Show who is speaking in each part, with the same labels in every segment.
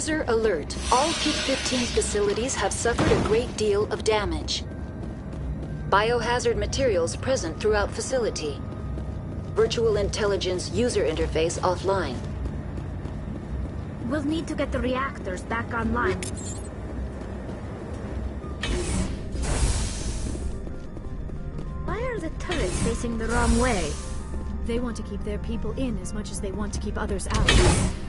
Speaker 1: User alert. All Peak 15 facilities have suffered a great deal of damage. Biohazard materials present throughout facility. Virtual intelligence user interface offline.
Speaker 2: We'll need to get the reactors back online. Why are the turrets facing the wrong way?
Speaker 3: They want to keep their people in as much as they want to keep others out.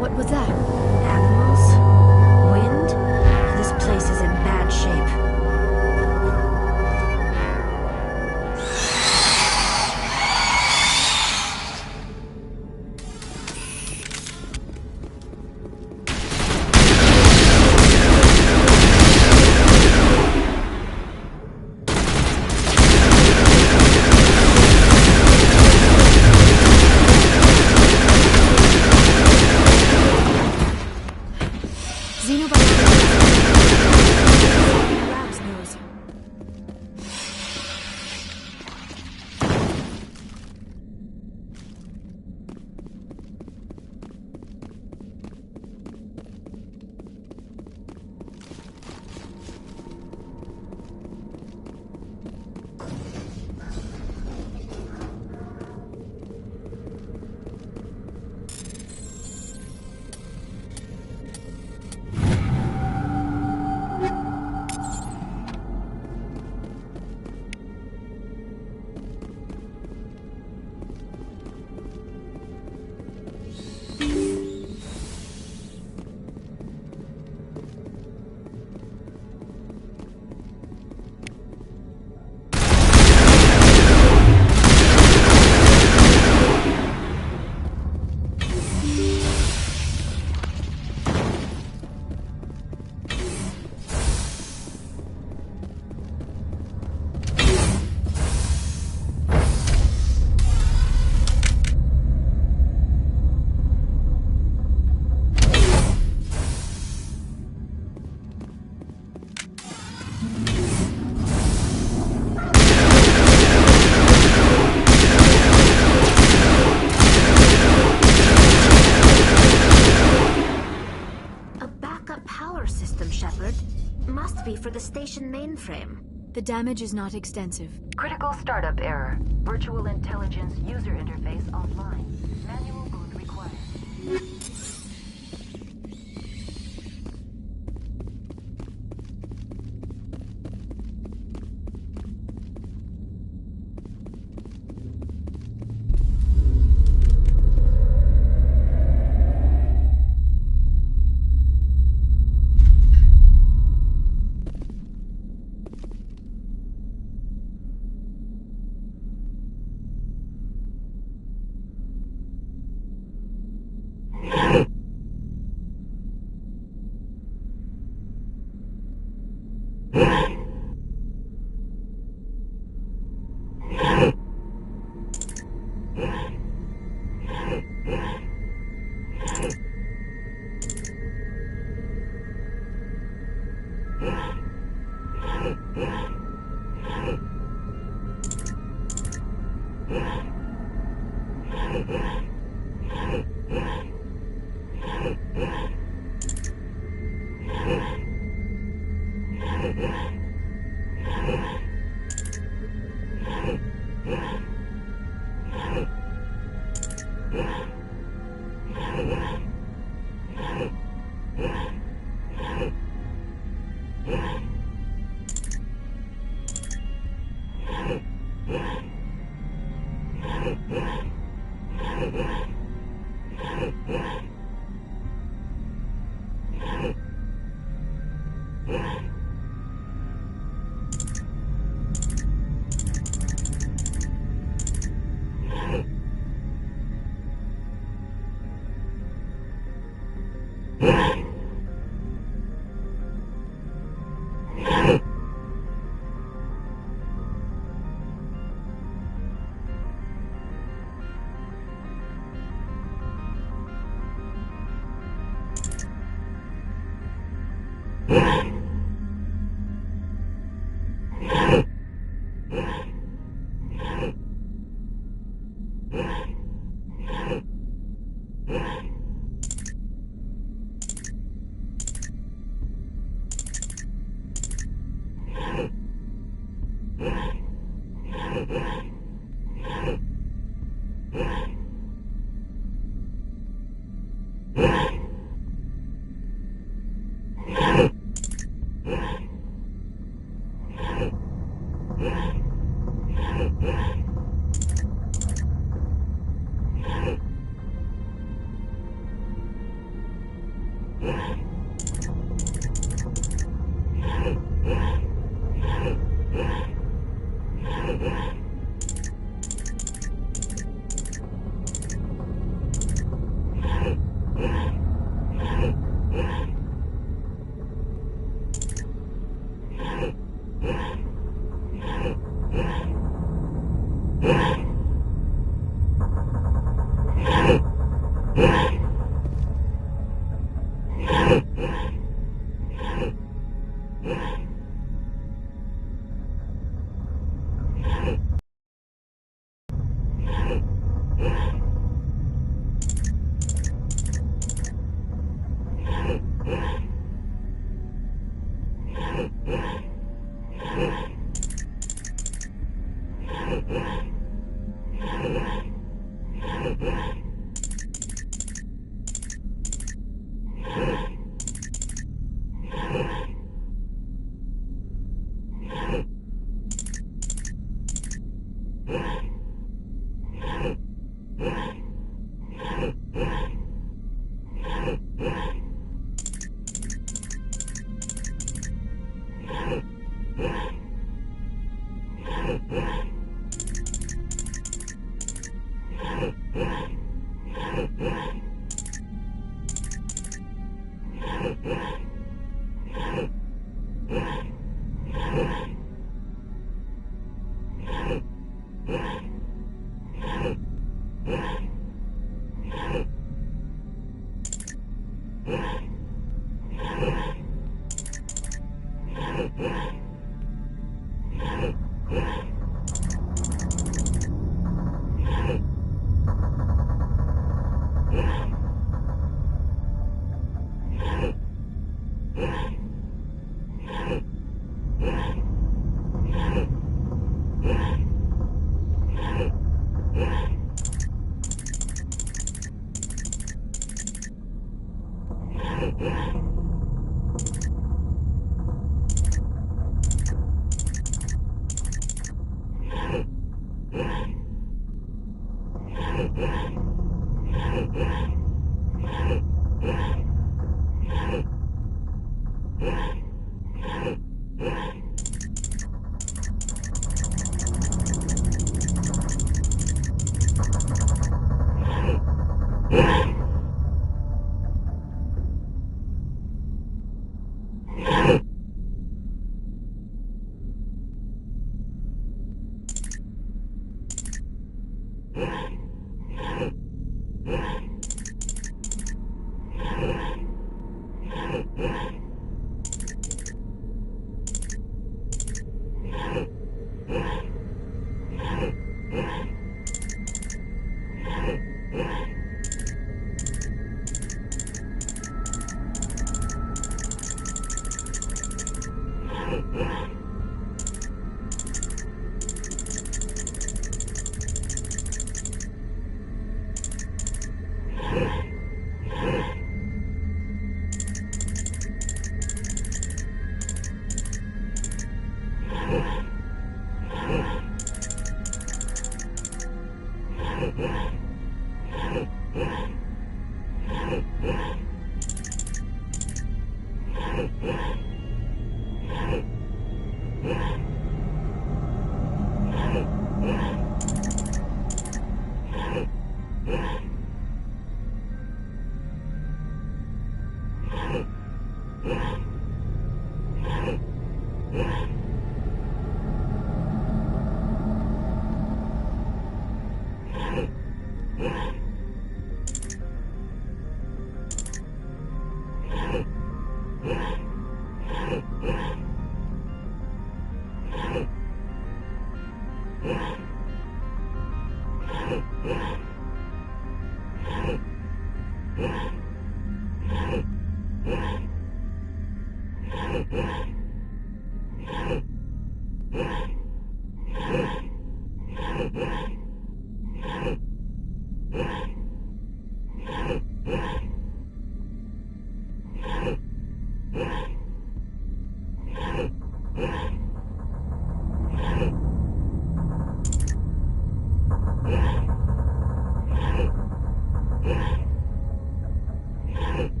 Speaker 3: What was that?
Speaker 2: Animals? Wind? This place is in bad shape. Must be for the station mainframe.
Speaker 3: The damage is not extensive.
Speaker 1: Critical startup error. Virtual intelligence user interface offline. Manual boot required.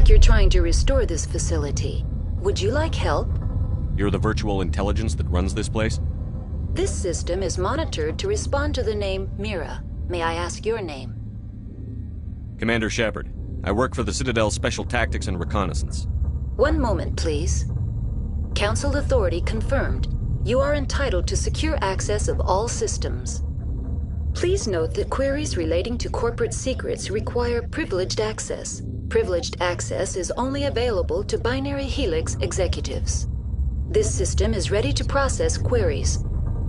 Speaker 1: You're trying to restore this facility. Would you like help?
Speaker 4: You're the virtual intelligence that runs this place?
Speaker 1: This system is monitored to respond to the name Mira. May I ask your name?
Speaker 4: Commander Shepard. I work for the Citadel Special Tactics and Reconnaissance.
Speaker 1: One moment, please. Council authority confirmed. You are entitled to secure access of all systems. Please note that queries relating to corporate secrets require privileged access. Privileged access is only available to Binary Helix executives. This system is ready to process queries.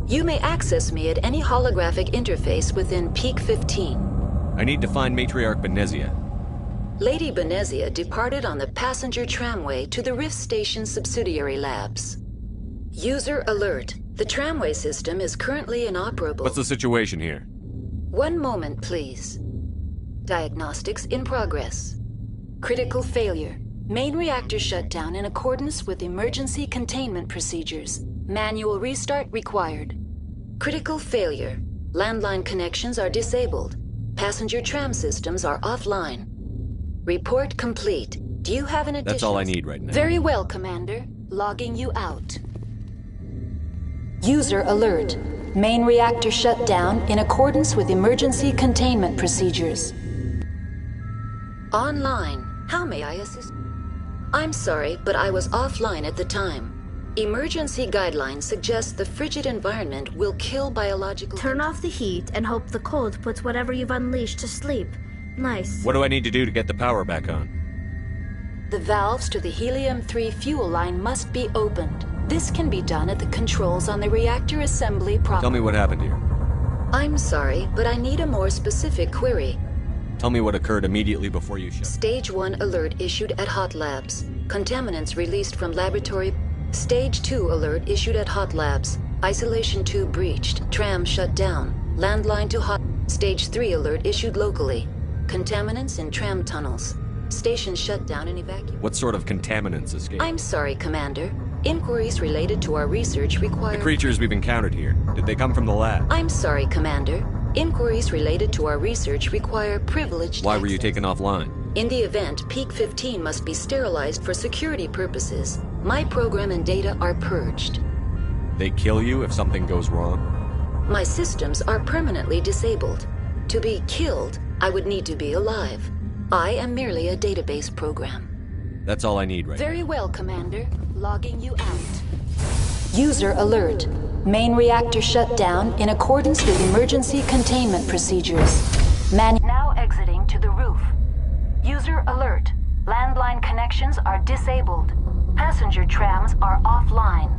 Speaker 1: You may access me at any holographic interface within Peak 15.
Speaker 4: I need to find Matriarch Benezia.
Speaker 1: Lady Benezia departed on the passenger tramway to the Rift Station subsidiary labs. User alert. The tramway system is currently inoperable.
Speaker 4: What's the situation here?
Speaker 1: One moment, please. Diagnostics in progress. Critical failure. Main reactor shut down in accordance with emergency containment procedures. Manual restart required. Critical failure. Landline connections are disabled. Passenger tram systems are offline. Report complete. Do you have an addition?
Speaker 4: That's all I need right now.
Speaker 1: Very well, Commander. Logging you out. User alert. Main reactor shut down in accordance with emergency containment procedures. Online. How may I assist? I'm sorry, but I was offline at the time. Emergency guidelines suggest the frigid environment will kill biological...
Speaker 2: Turn off the heat and hope the cold puts whatever you've unleashed to sleep. Nice.
Speaker 4: What do I need to do to get the power back on?
Speaker 1: The valves to the helium-3 fuel line must be opened. This can be done at the controls on the reactor assembly process.
Speaker 4: Tell me what happened here.
Speaker 1: I'm sorry, but I need a more specific query.
Speaker 4: Tell me what occurred immediately before you shut.
Speaker 1: Stage 1 alert issued at Hot Labs. Contaminants released from laboratory. Stage 2 alert issued at Hot Labs. Isolation tube breached. Tram shut down. Landline to Hot... Stage 3 alert issued locally. Contaminants in tram tunnels. Station shut down and evacuated.
Speaker 4: What sort of contaminants escaped?
Speaker 1: I'm sorry, Commander. Inquiries related to our research require...
Speaker 4: The creatures we've encountered here, did they come from the lab?
Speaker 1: I'm sorry, Commander. Inquiries related to our research require privileged
Speaker 4: Why were you
Speaker 1: access.
Speaker 4: taken offline?
Speaker 1: In the event, Peak 15 must be sterilized for security purposes. My program and data are purged.
Speaker 4: They kill you if something goes wrong?
Speaker 1: My systems are permanently disabled. To be killed, I would need to be alive. I am merely a database program.
Speaker 4: That's all I need right now.
Speaker 1: Very well, Commander. Logging you out. User alert. Main reactor shut down in accordance with emergency containment procedures. Now exiting to the roof. User alert. Landline connections are disabled. Passenger trams are offline.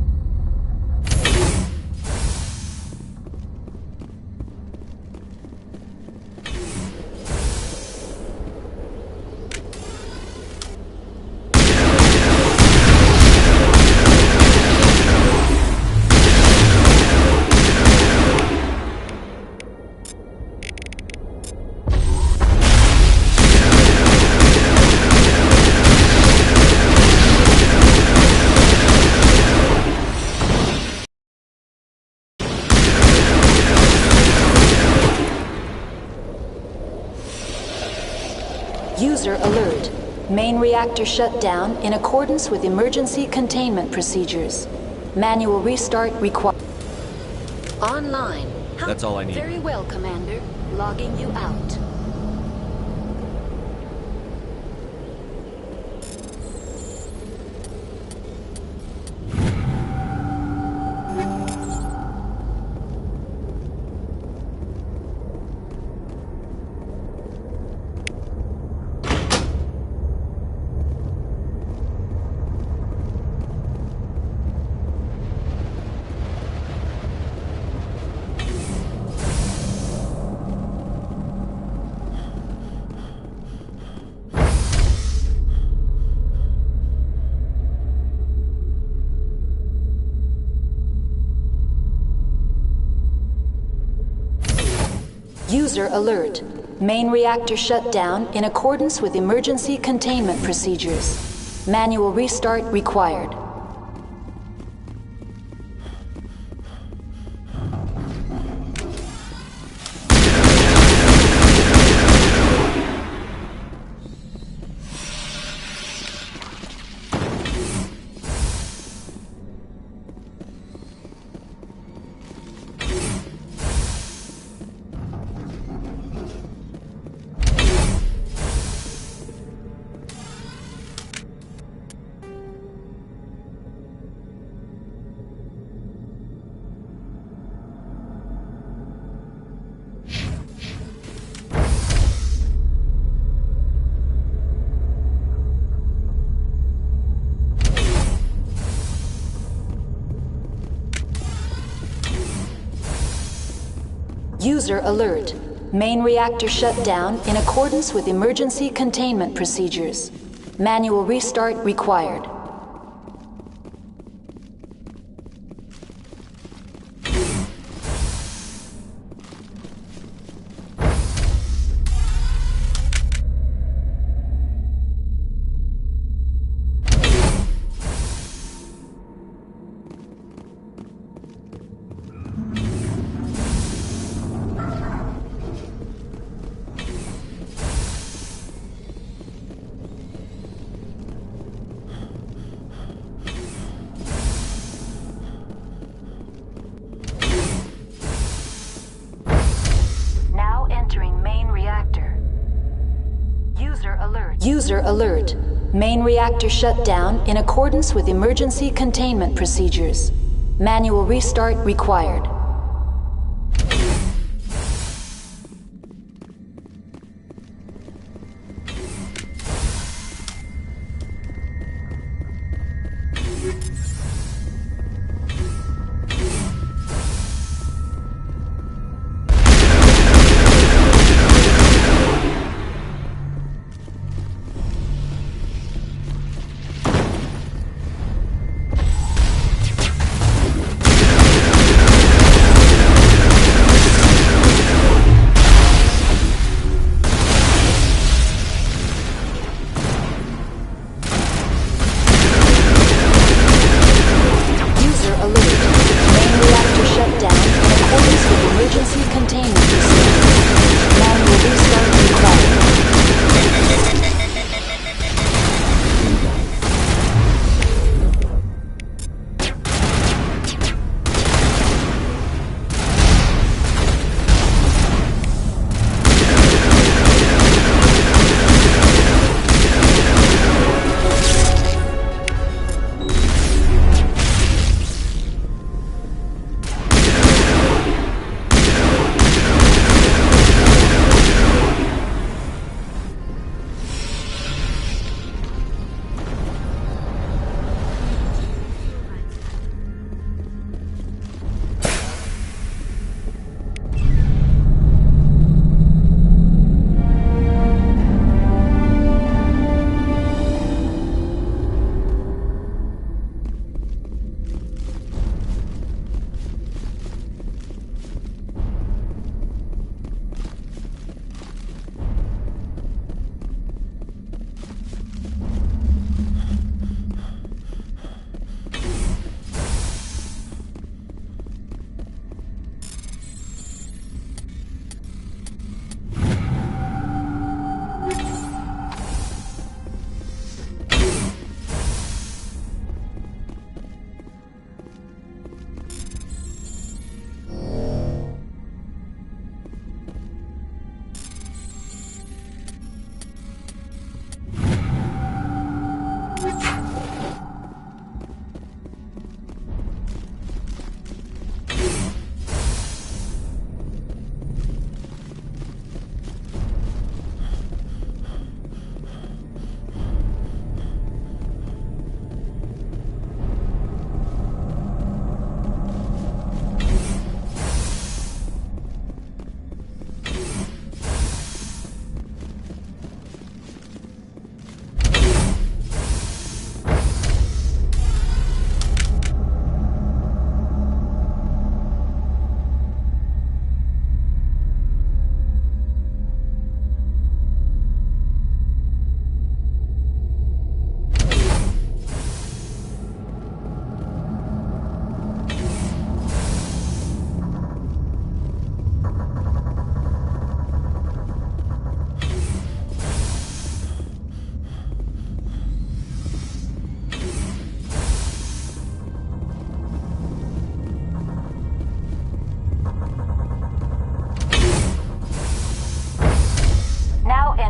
Speaker 1: User alert. Main reactor shut down in accordance with emergency containment procedures. Manual restart required. Online.
Speaker 4: That's all I need.
Speaker 1: Very well, Commander. Logging you out. User alert. Main reactor shut down in accordance with emergency containment procedures. Manual restart required. User alert. Main reactor shut down in accordance with emergency containment procedures. Manual restart required. User alert. Main reactor shut down in accordance with emergency containment procedures. Manual restart required.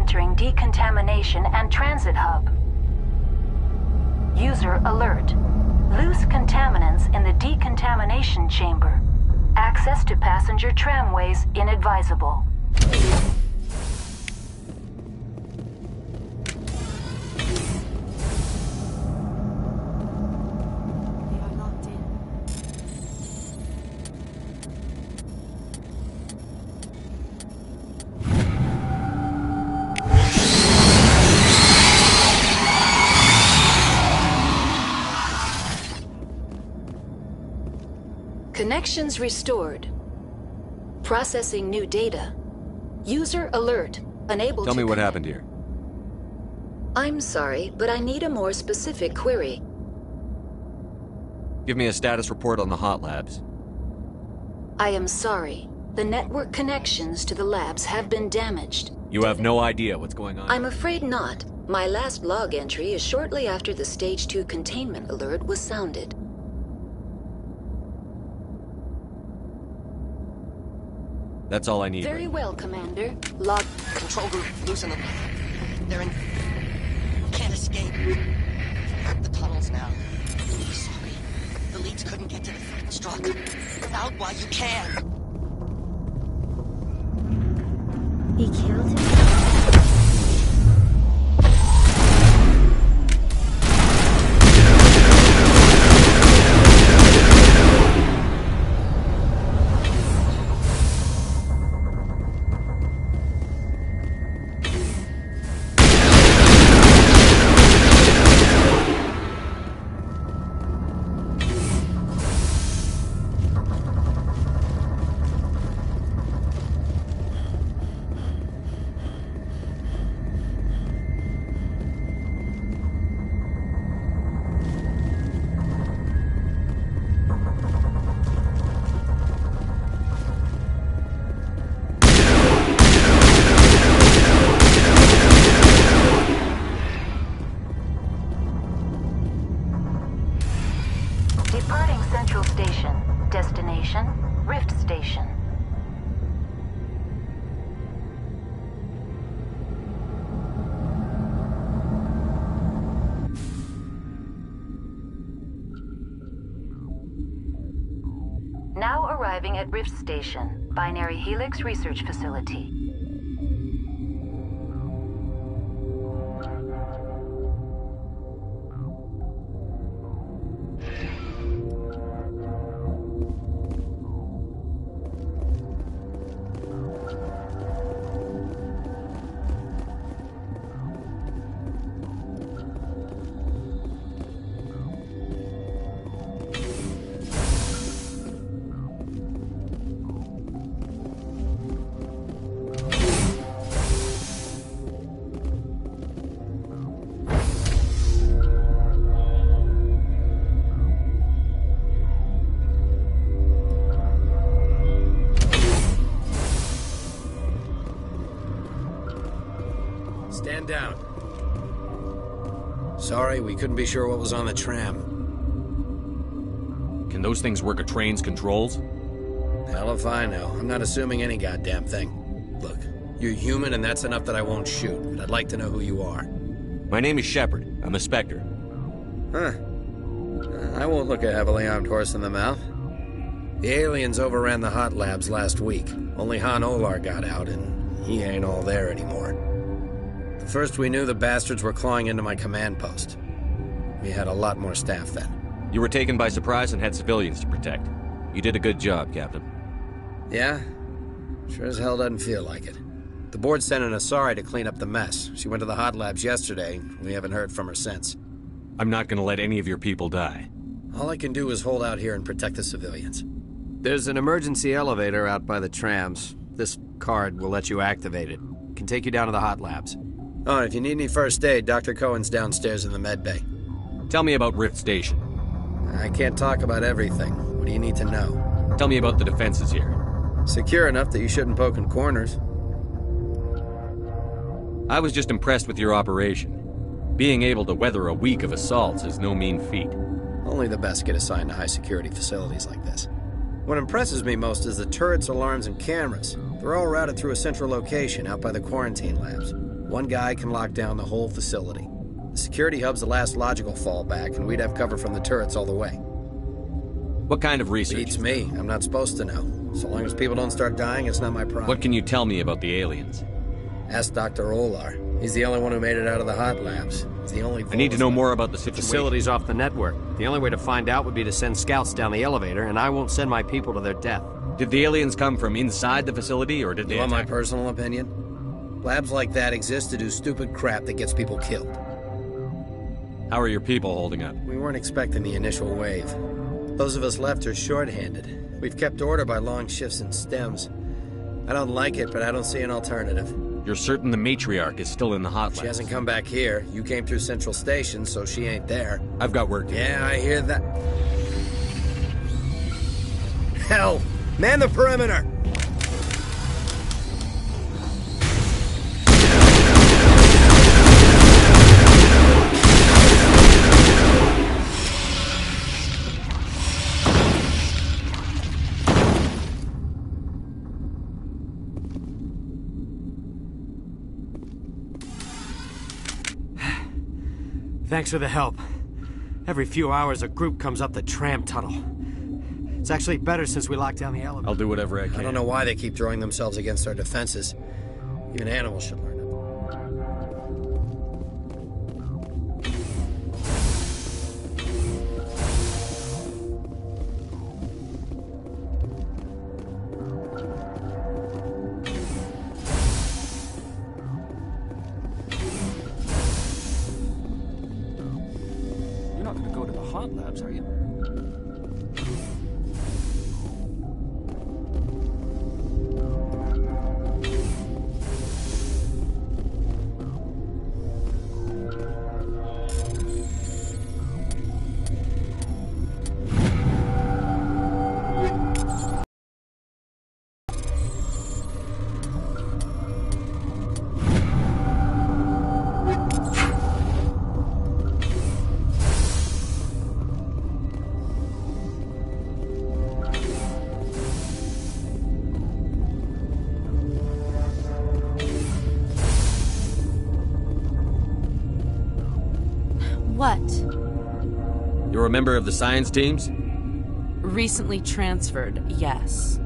Speaker 1: entering decontamination and transit hub. User alert. Loose contaminants in the decontamination chamber. Access to passenger tramways inadvisable.
Speaker 3: They are locked in.
Speaker 1: Connections restored. Processing new data. User alert. Unable to
Speaker 4: Tell me what
Speaker 1: connect.
Speaker 4: happened here.
Speaker 1: I'm sorry, but I need a more specific query.
Speaker 4: Give me a status report on the hot labs.
Speaker 1: I am sorry. The network connections to the labs have been damaged.
Speaker 4: You have no idea what's going on.
Speaker 1: I'm afraid not. My last log entry is shortly after the Stage 2 containment alert was sounded.
Speaker 4: That's all I need.
Speaker 1: Very well, Commander. Log...
Speaker 5: Control group, loosen them. They're in... Can't escape. The tunnels now. Sorry. The leads couldn't get to the threat struck. Out while you can.
Speaker 2: He killed him?
Speaker 1: Departing Central Station. Destination, Rift Station. Now arriving at Rift Station, Binary Helix Research Facility.
Speaker 6: Stand down. Sorry, we couldn't be sure what was on the tram.
Speaker 4: Can those things work a train's controls?
Speaker 6: Hell if I know. I'm not assuming any goddamn thing. Look, you're human and that's enough that I won't shoot, but I'd like to know who you are.
Speaker 4: My name is Shepard. I'm a Spectre.
Speaker 6: Huh. I won't look a heavily armed horse in the mouth. The aliens overran the hot labs last week. Only Han Olar got out, and he ain't all there anymore. The first we knew, the bastards were clawing into my command post. We had a lot more staff then.
Speaker 4: You were taken by surprise and had civilians to protect. You did a good job, Captain.
Speaker 6: Yeah? Sure as hell doesn't feel like it. The board sent an Asari to clean up the mess. She went to the hot labs yesterday. We haven't heard from her since.
Speaker 4: I'm not gonna let any of your people die.
Speaker 6: All I can do is hold out here and protect the civilians. There's an emergency elevator out by the trams. This card will let you activate it. Can take you down to the hot labs. Oh, and if you need any first aid, Dr. Cohen's downstairs in the med bay.
Speaker 4: Tell me about Rift Station.
Speaker 6: I can't talk about everything. What do you need to know?
Speaker 4: Tell me about the defenses here.
Speaker 6: Secure enough that you shouldn't poke in corners.
Speaker 4: I was just impressed with your operation. Being able to weather a week of assaults is no mean feat.
Speaker 6: Only the best get assigned to high-security facilities like this. What impresses me most is the turrets, alarms, and cameras. They're all routed through a central location out by the quarantine labs. One guy can lock down the whole facility. The security hub's the last logical fallback, and we'd have cover from the turrets all the way.
Speaker 4: What kind of research?
Speaker 6: Beats me. I'm not supposed to know. So long as people don't start dying, it's not my problem.
Speaker 4: What can you tell me about the aliens?
Speaker 6: Ask Dr. Olar. He's the only one who made it out of the hot labs. He's the only...
Speaker 4: I need to know more about the situation.
Speaker 7: Facility's off the network. The only way to find out would be to send scouts down the elevator, and I won't send my people to their death.
Speaker 4: Did the aliens come from inside the facility, or did they
Speaker 6: You want my
Speaker 4: attack?
Speaker 6: personal opinion? Labs like that exist to do stupid crap that gets people killed.
Speaker 4: How are your people holding up?
Speaker 6: We weren't expecting the initial wave. Those of us left are short-handed. We've kept order by long shifts and stems. I don't like it, but I don't see an alternative.
Speaker 4: You're certain the matriarch is still in the hot
Speaker 6: She
Speaker 4: labs?
Speaker 6: hasn't come back here. You came through Central Station, so she ain't there.
Speaker 4: I've got work to do.
Speaker 6: Yeah, I hear that. Hell! Man the perimeter!
Speaker 7: Thanks for the help. Every few hours, a group comes up the tram tunnel. It's actually better since we locked down the elevator.
Speaker 4: I'll do whatever I can.
Speaker 6: I don't know why they keep throwing themselves against our defenses. Even animals should learn it.
Speaker 8: You're not gonna go to the hot labs, are you?
Speaker 9: What?
Speaker 4: You're a member of the science teams?
Speaker 9: Recently transferred, yes.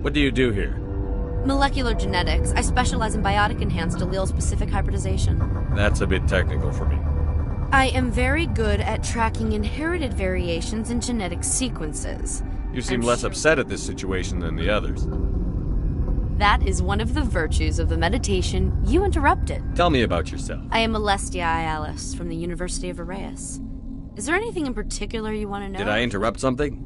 Speaker 4: What do you do here?
Speaker 9: Molecular genetics. I specialize in biotic-enhanced allele-specific hybridization.
Speaker 4: That's a bit technical for me.
Speaker 9: I am very good at tracking inherited variations in genetic sequences.
Speaker 4: You seem
Speaker 9: I'm
Speaker 4: less
Speaker 9: sure-
Speaker 4: upset at this situation than the others.
Speaker 9: That is one of the virtues of the meditation you interrupted.
Speaker 4: Tell me about yourself.
Speaker 9: I am Alestia Ialis from the University of Arraius. Is there anything in particular you want to know?
Speaker 4: Did I interrupt something?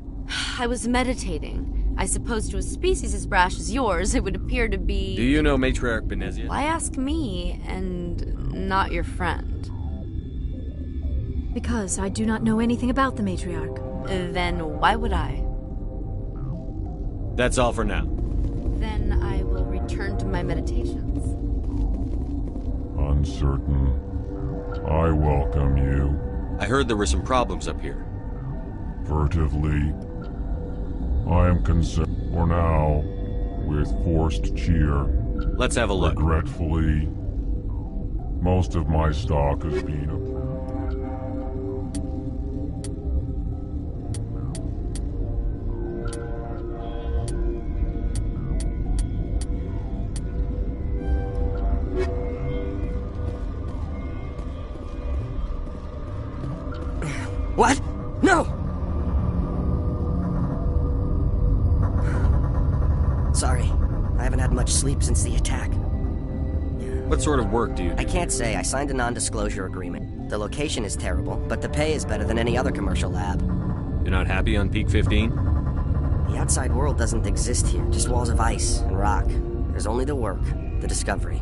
Speaker 9: I was meditating. I suppose to a species as brash as yours, it would appear to be...
Speaker 4: Do you know Matriarch Benezia?
Speaker 9: Why ask me, and not your friend?
Speaker 3: Because I do not know anything about the matriarch.
Speaker 9: Then why would I?
Speaker 4: That's all for now.
Speaker 9: Then I will return to my meditations.
Speaker 10: Uncertain. I welcome you.
Speaker 4: I heard there were some problems up here.
Speaker 10: Furtively. I am concerned for now with forced cheer.
Speaker 4: Let's have a look.
Speaker 10: Regretfully, most of my stock has been
Speaker 5: What? No! Sorry. I haven't had much sleep since the attack.
Speaker 4: What sort of work do you do?
Speaker 5: I can't say. I signed a non-disclosure agreement. The location is terrible, but the pay is better than any other commercial lab.
Speaker 4: You're not happy on Peak 15?
Speaker 5: The outside world doesn't exist here. Just walls of ice and rock. There's only the work, the discovery.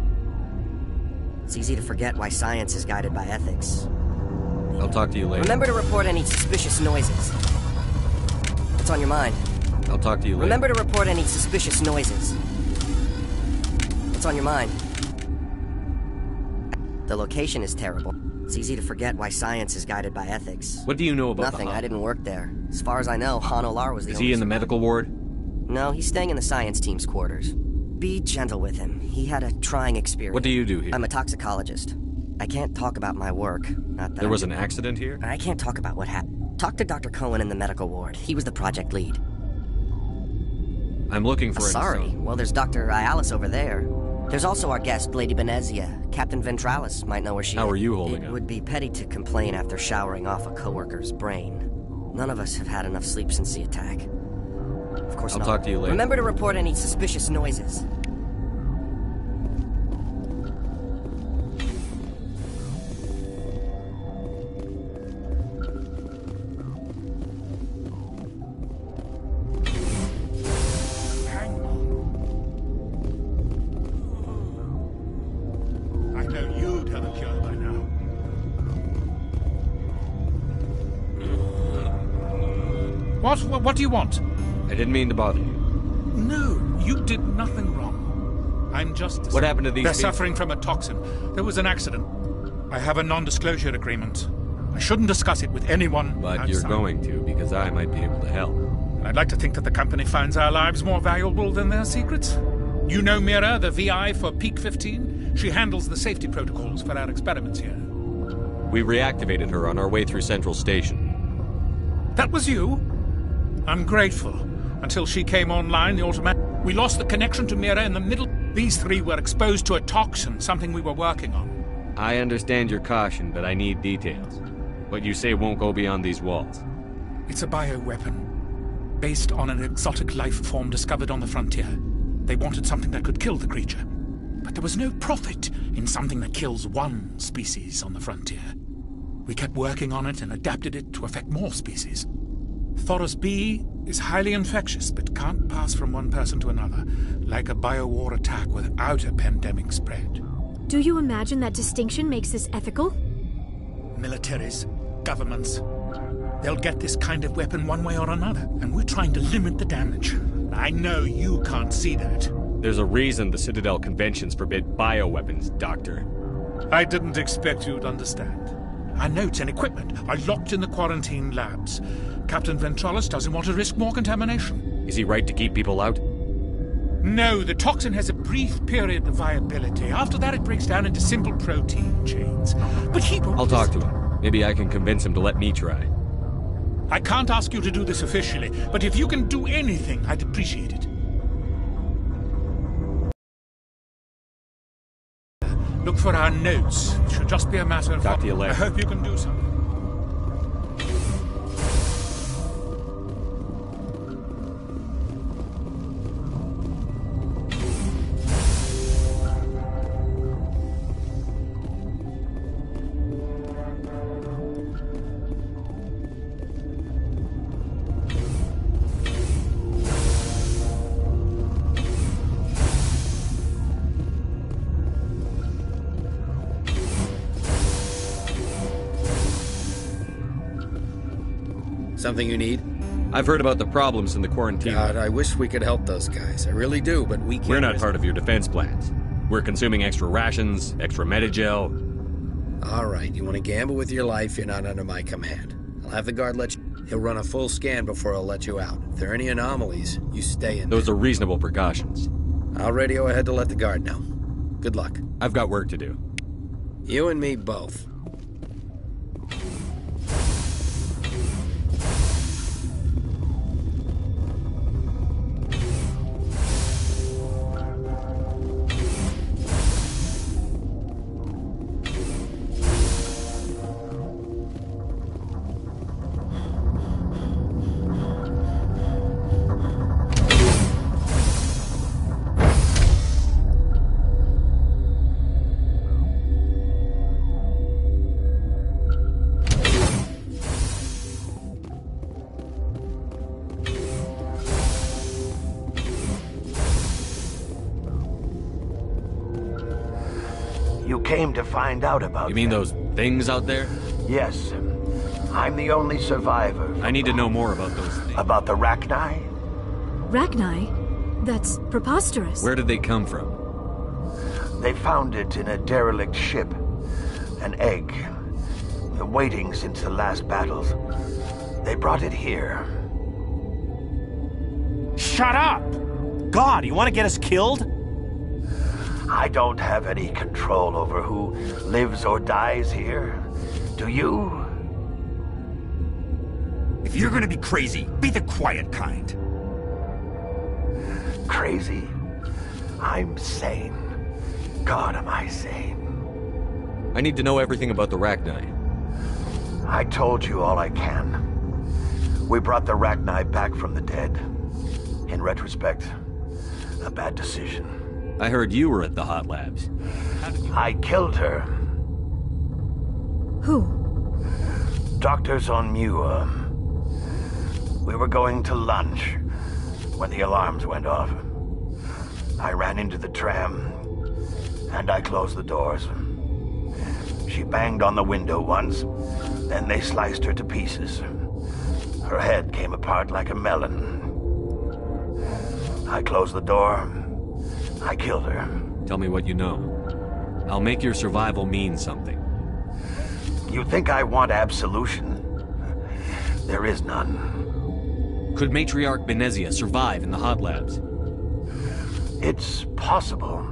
Speaker 5: It's easy to forget why science is guided by ethics.
Speaker 4: I'll talk to you later.
Speaker 5: Remember to report any suspicious noises. What's on your mind?
Speaker 4: I'll talk to you later.
Speaker 5: Remember to report any suspicious noises. What's on your mind? The location is terrible. It's easy to forget why science is guided by ethics.
Speaker 4: What do you know about
Speaker 5: Nothing.
Speaker 4: the
Speaker 5: I didn't work there. As far as I know, Han Olar was the
Speaker 4: Is
Speaker 5: only
Speaker 4: he in the
Speaker 5: survivor.
Speaker 4: medical ward?
Speaker 5: No, he's staying in the science team's quarters. Be gentle with him. He had a trying experience.
Speaker 4: What do you do here?
Speaker 5: I'm a toxicologist. I can't talk about my work. Not that
Speaker 4: There was an accident here?
Speaker 5: I can't talk about what happened. Talk to Dr. Cohen in the medical ward. He was the project lead.
Speaker 4: I'm looking for
Speaker 5: Sorry. Well, there's Dr. Ayalis over there. There's also our guest, Lady Benezia. Captain Ventralis might know where she is.
Speaker 4: How are you holding up?
Speaker 5: It would be petty to complain after showering off a coworker's brain. None of us have had enough sleep since the attack. Of course not.
Speaker 4: I'll talk to you later.
Speaker 5: Remember to report any suspicious noises.
Speaker 11: What do you want?
Speaker 4: I didn't mean to bother you.
Speaker 11: No, you did nothing wrong. I'm just...
Speaker 4: What happened to these
Speaker 11: They're
Speaker 4: people?
Speaker 11: suffering from a toxin. There was an accident. I have a non-disclosure agreement. I shouldn't discuss it with anyone
Speaker 4: But
Speaker 11: outside.
Speaker 4: you're going to, because I might be able to help.
Speaker 11: I'd like to think that the company finds our lives more valuable than their secrets. You know Mira, the VI for Peak 15? She handles the safety protocols for our experiments here.
Speaker 4: We reactivated her on our way through Central Station.
Speaker 11: That was you? I'm grateful. Until she came online, we lost the connection to Mira in the middle. These three were exposed to a toxin, something we were working on.
Speaker 4: I understand your caution, but I need details. What you say won't go beyond these walls.
Speaker 11: It's a bioweapon, based on an exotic life form discovered on the frontier. They wanted something that could kill the creature. But there was no profit in something that kills one species on the frontier. We kept working on it and adapted it to affect more species. Thoros B is highly infectious, but can't pass from one person to another, like a biowar attack without a pandemic spread.
Speaker 3: Do you imagine that distinction makes this ethical?
Speaker 11: Militaries, governments, they'll get this kind of weapon one way or another, and we're trying to limit the damage. I know you can't see that.
Speaker 4: There's a reason the Citadel conventions forbid bioweapons, Doctor.
Speaker 11: I didn't expect you'd understand. Our notes and equipment are locked in the quarantine labs. Captain Ventralis doesn't want to risk more contamination.
Speaker 4: Is he right to keep people out?
Speaker 11: No, the toxin has a brief period of viability. After that, it breaks down into simple protein chains. But he won't...
Speaker 4: I'll talk to him. Maybe I can convince him to let me try.
Speaker 11: I can't ask you to do this officially, but if you can do anything, I'd appreciate it. Look for our notes. It should just be a matter of...
Speaker 4: Talk to you later.
Speaker 11: I hope you can do something.
Speaker 6: Something you need?
Speaker 4: I've heard about the problems in the quarantine.
Speaker 6: God, I wish we could help those guys. I really do, but we can't...
Speaker 4: We're not part of your defense plans. We're consuming extra rations, extra Medigel.
Speaker 6: All right, you want to gamble with your life, you're not under my command. I'll have the guard let you... He'll run a full scan before he'll let you out. If there are any anomalies, you stay in
Speaker 4: Those are reasonable precautions.
Speaker 6: I'll radio ahead to let the guard know. Good luck.
Speaker 4: I've got work to do.
Speaker 6: You and me both.
Speaker 12: You came to find out about
Speaker 4: You mean
Speaker 12: them.
Speaker 4: those things out there?
Speaker 12: Yes. I'm the only survivor.
Speaker 4: I need to know more about those things.
Speaker 12: About the Rachni?
Speaker 3: Rachni? That's preposterous.
Speaker 4: Where did they come from?
Speaker 12: They found it in a derelict ship. An egg. Waiting since the last battles. They brought it here.
Speaker 7: Shut up! God, you want to get us killed?
Speaker 12: I don't have any control over who lives or dies here. Do you?
Speaker 13: If you're gonna be crazy, be the quiet kind.
Speaker 12: Crazy? I'm sane. God, am I sane.
Speaker 4: I need to know everything about the Rachni.
Speaker 12: I told you all I can. We brought the Rachni back from the dead. In retrospect, a bad decision.
Speaker 4: I heard you were at the hot labs.
Speaker 12: I killed her.
Speaker 3: Who?
Speaker 12: Doctors on Muir. We were going to lunch when the alarms went off. I ran into the tram, and I closed the doors. She banged on the window once, then they sliced her to pieces. Her head came apart like a melon. I closed the door. I killed her.
Speaker 4: Tell me what you know. I'll make your survival mean something.
Speaker 12: You think I want absolution? There is none.
Speaker 4: Could Matriarch Benezia survive in the hot labs?
Speaker 12: It's possible.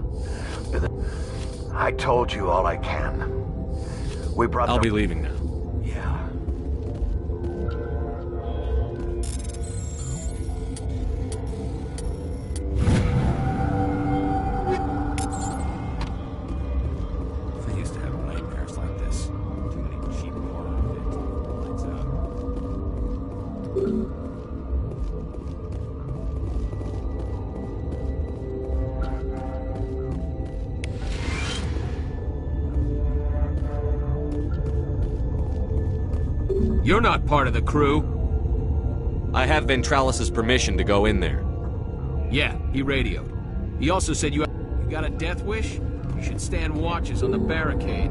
Speaker 12: I told you all I can. We brought
Speaker 4: I'll be leaving now.
Speaker 12: Yeah.
Speaker 8: I used to have nightmares like this. Too many cheap horror fits. Lights out.
Speaker 14: You're not part of the crew.
Speaker 4: I have Ventralis' permission to go in there.
Speaker 14: Yeah, he radioed. He also said you got a death wish? You should stand watches on the barricade.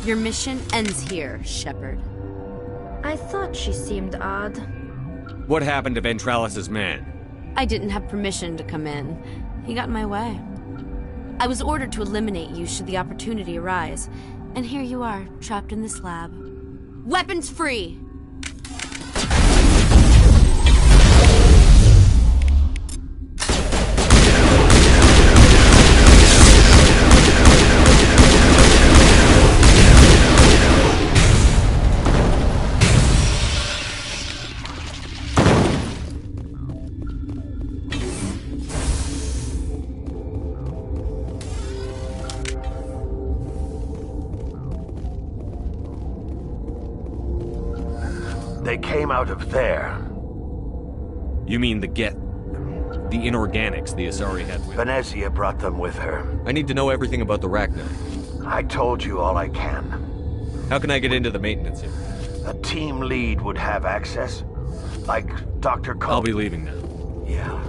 Speaker 9: Your mission ends here, Shepard.
Speaker 2: I thought she seemed odd.
Speaker 4: What happened to Ventralis' man?
Speaker 9: I didn't have permission to come in. He got in my way. I was ordered to eliminate you should the opportunity arise. And here you are, trapped in this lab. Weapons free!
Speaker 12: They came out of there.
Speaker 4: You mean the inorganics the Asari had with?
Speaker 12: Venezia brought them with her.
Speaker 4: I need to know everything about the Rachni.
Speaker 12: I told you all I can.
Speaker 4: How can I get into the maintenance area?
Speaker 12: A team lead would have access. Like Dr. Cole.
Speaker 4: I'll be leaving now.
Speaker 12: Yeah.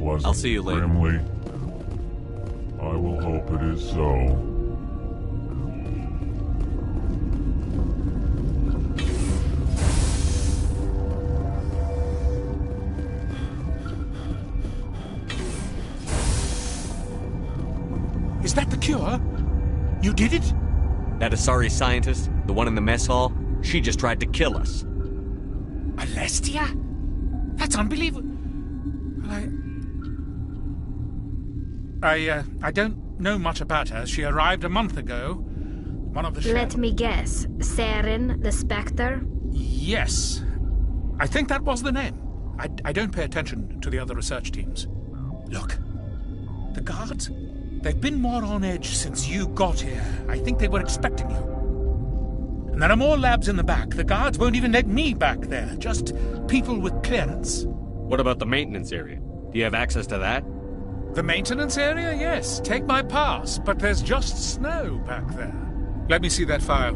Speaker 10: pleasant,
Speaker 4: I'll see you later.
Speaker 10: Grimly. I will hope it is so.
Speaker 11: Is that the cure? You did it?
Speaker 4: That Asari scientist, the one in the mess hall, she just tried to kill us.
Speaker 11: Alestia? That's unbelievable. I don't know much about her. She arrived a month ago. One of the
Speaker 2: Let me guess. Saren, the Spectre?
Speaker 11: Yes. I think that was the name. I don't pay attention to the other research teams. Look. The guards? They've been more on edge since you got here. I think they were expecting you. And there are more labs in the back. The guards won't even let me back there. Just people with clearance.
Speaker 4: What about the maintenance area? Do you have access to that?
Speaker 11: The maintenance area? Yes. Take my pass. But there's just snow back there. Let me see that file.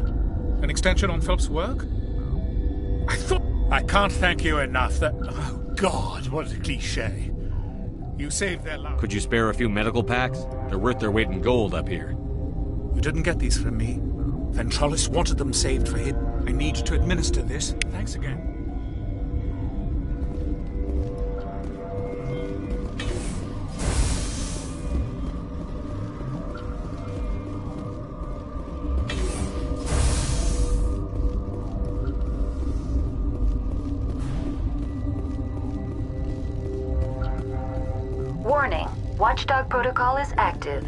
Speaker 11: An extension on Phelps' work? I can't thank you enough. Oh, God, what a cliché. You saved their life.
Speaker 4: Could you spare a few medical packs? They're worth their weight in gold up here.
Speaker 11: You didn't get these from me. Ventralis wanted them saved for him. I need to administer this. Thanks again.
Speaker 1: Warning. Watchdog protocol is active.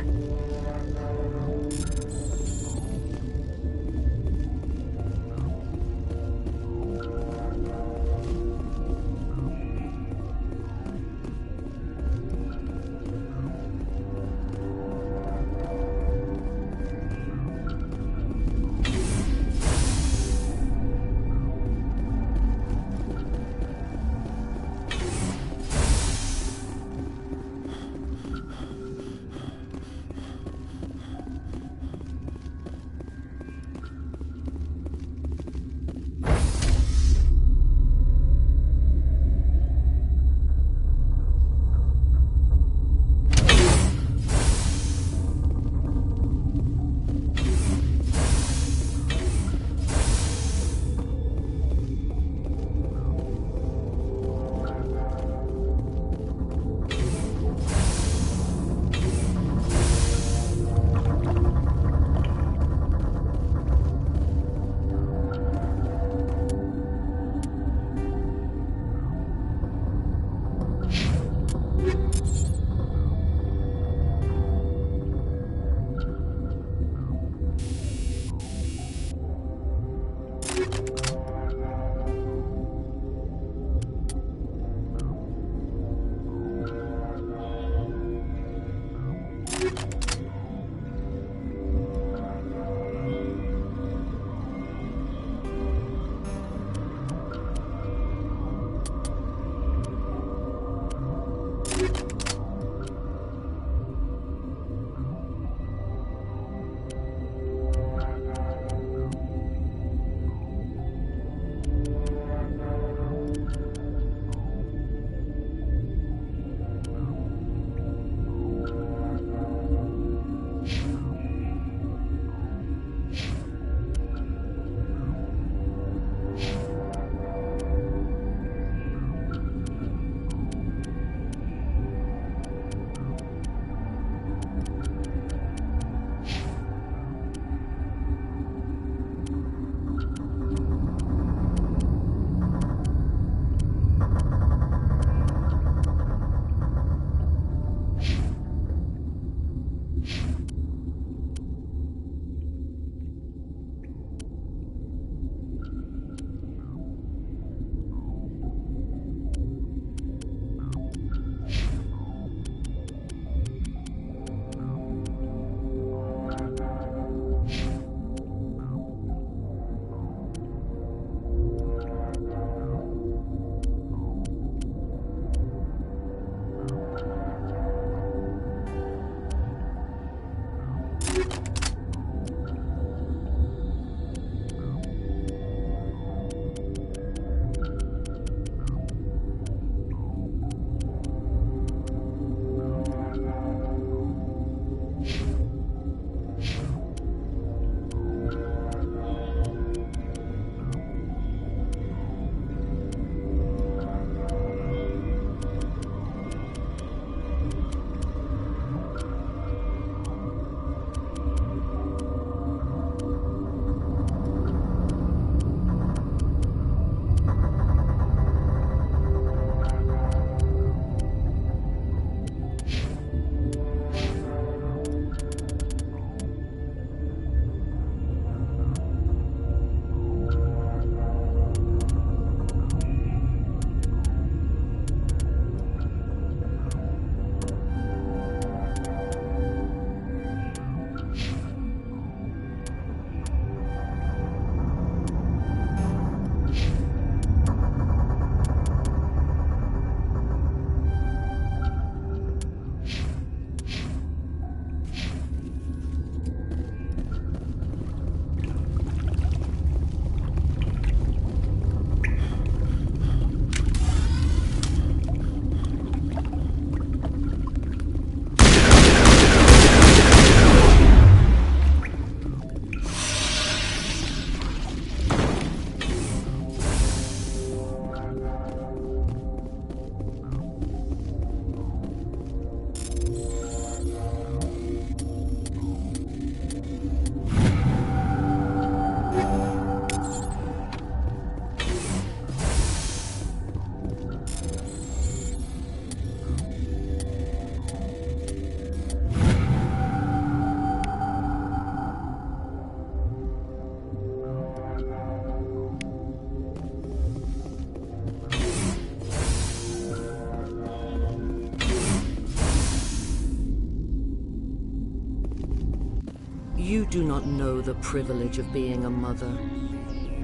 Speaker 15: do not know the privilege of being a mother.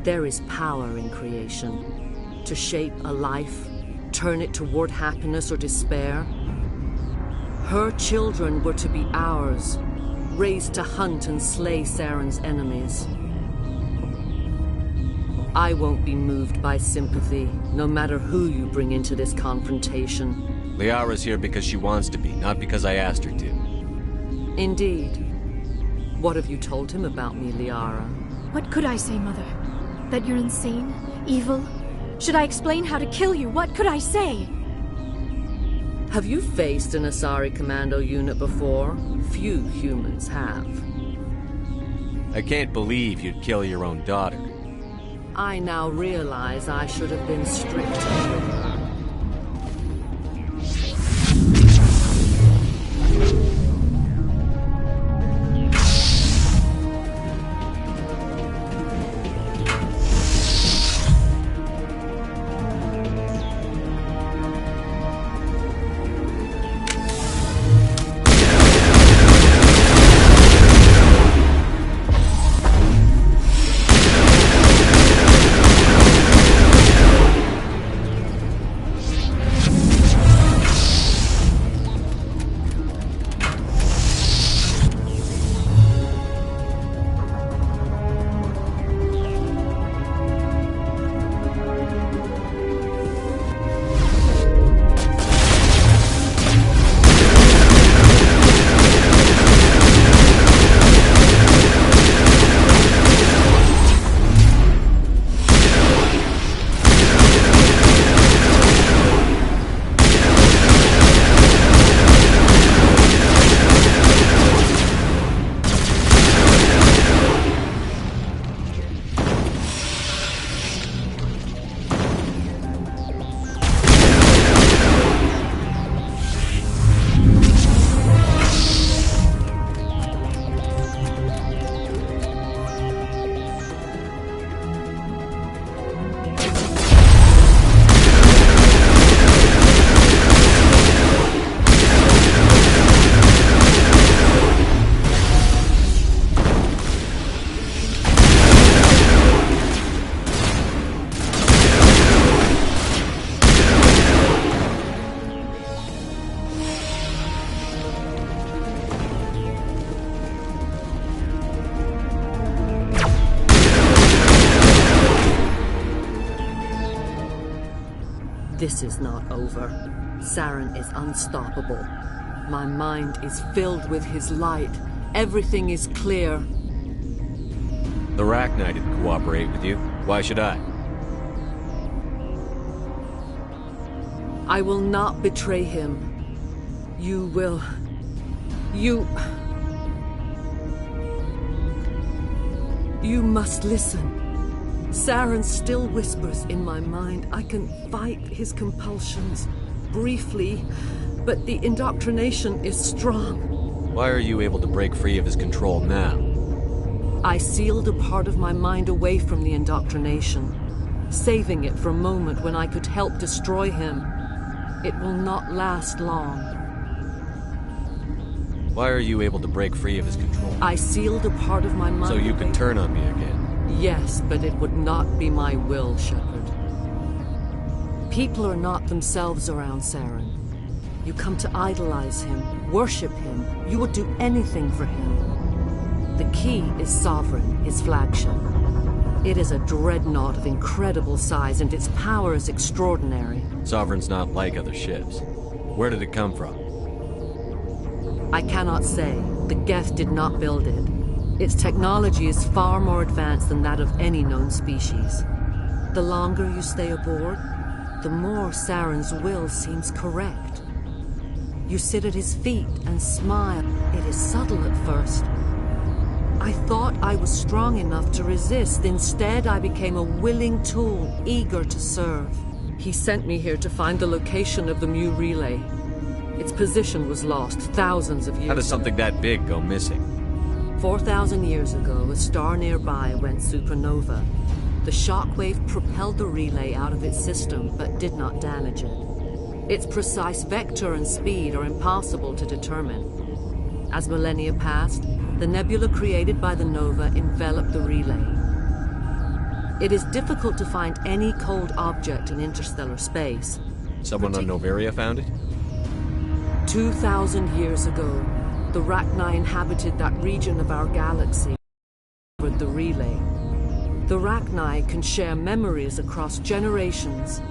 Speaker 15: There is power in creation. To shape a life, turn it toward happiness or despair. Her children were to be ours, raised to hunt and slay Saren's enemies. I won't be moved by sympathy, no matter who you bring into this confrontation.
Speaker 4: Liara's here because she wants to be, not because I asked her to.
Speaker 15: Indeed. What have you told him about me, Liara?
Speaker 3: What could I say, Mother? That you're insane? Evil? Should I explain how to kill you? What could I say?
Speaker 15: Have you faced an Asari commando unit before? Few humans have.
Speaker 4: I can't believe you'd kill your own daughter.
Speaker 15: I now realize I should have been stricter with her. This is not over. Saren is unstoppable. My mind is filled with his light. Everything is clear.
Speaker 4: The Rachni didn't cooperate with you. Why should I?
Speaker 15: I will not betray him. You will... You must listen. Saren still whispers in my mind. I can fight his compulsions, briefly, but the indoctrination is strong.
Speaker 4: Why are you able to break free of his control now?
Speaker 15: I sealed a part of my mind away from the indoctrination, saving it for a moment when I could help destroy him. It will not last long.
Speaker 4: Why are you able to break free of his control?
Speaker 15: I sealed a part of my mind.
Speaker 4: So you could turn on me again?
Speaker 15: Yes, but it would not be my will, Shepard. People are not themselves around Saren. You come to idolize him, worship him. You would do anything for him. The key is Sovereign, his flagship. It is a dreadnought of incredible size, and its power is extraordinary.
Speaker 4: Sovereign's not like other ships. Where did it come from?
Speaker 15: I cannot say. The Geth did not build it. Its technology is far more advanced than that of any known species. The longer you stay aboard, the more Saren's will seems correct. You sit at his feet and smile. It is subtle at first. I thought I was strong enough to resist. Instead, I became a willing tool, eager to serve. He sent me here to find the location of the Mu relay. Its position was lost thousands of years ago.
Speaker 4: How does something that big go missing?
Speaker 15: 4,000 years ago, a star nearby went supernova. The shockwave propelled the relay out of its system, but did not damage it. Its precise vector and speed are impossible to determine. As millennia passed, the nebula created by the nova enveloped the relay. It is difficult to find any cold object in interstellar space.
Speaker 4: Someone on Noveria found it?
Speaker 15: 2,000 years ago, the Rachni inhabited that region of our galaxy. The relay. The Rachni can share memories across generations.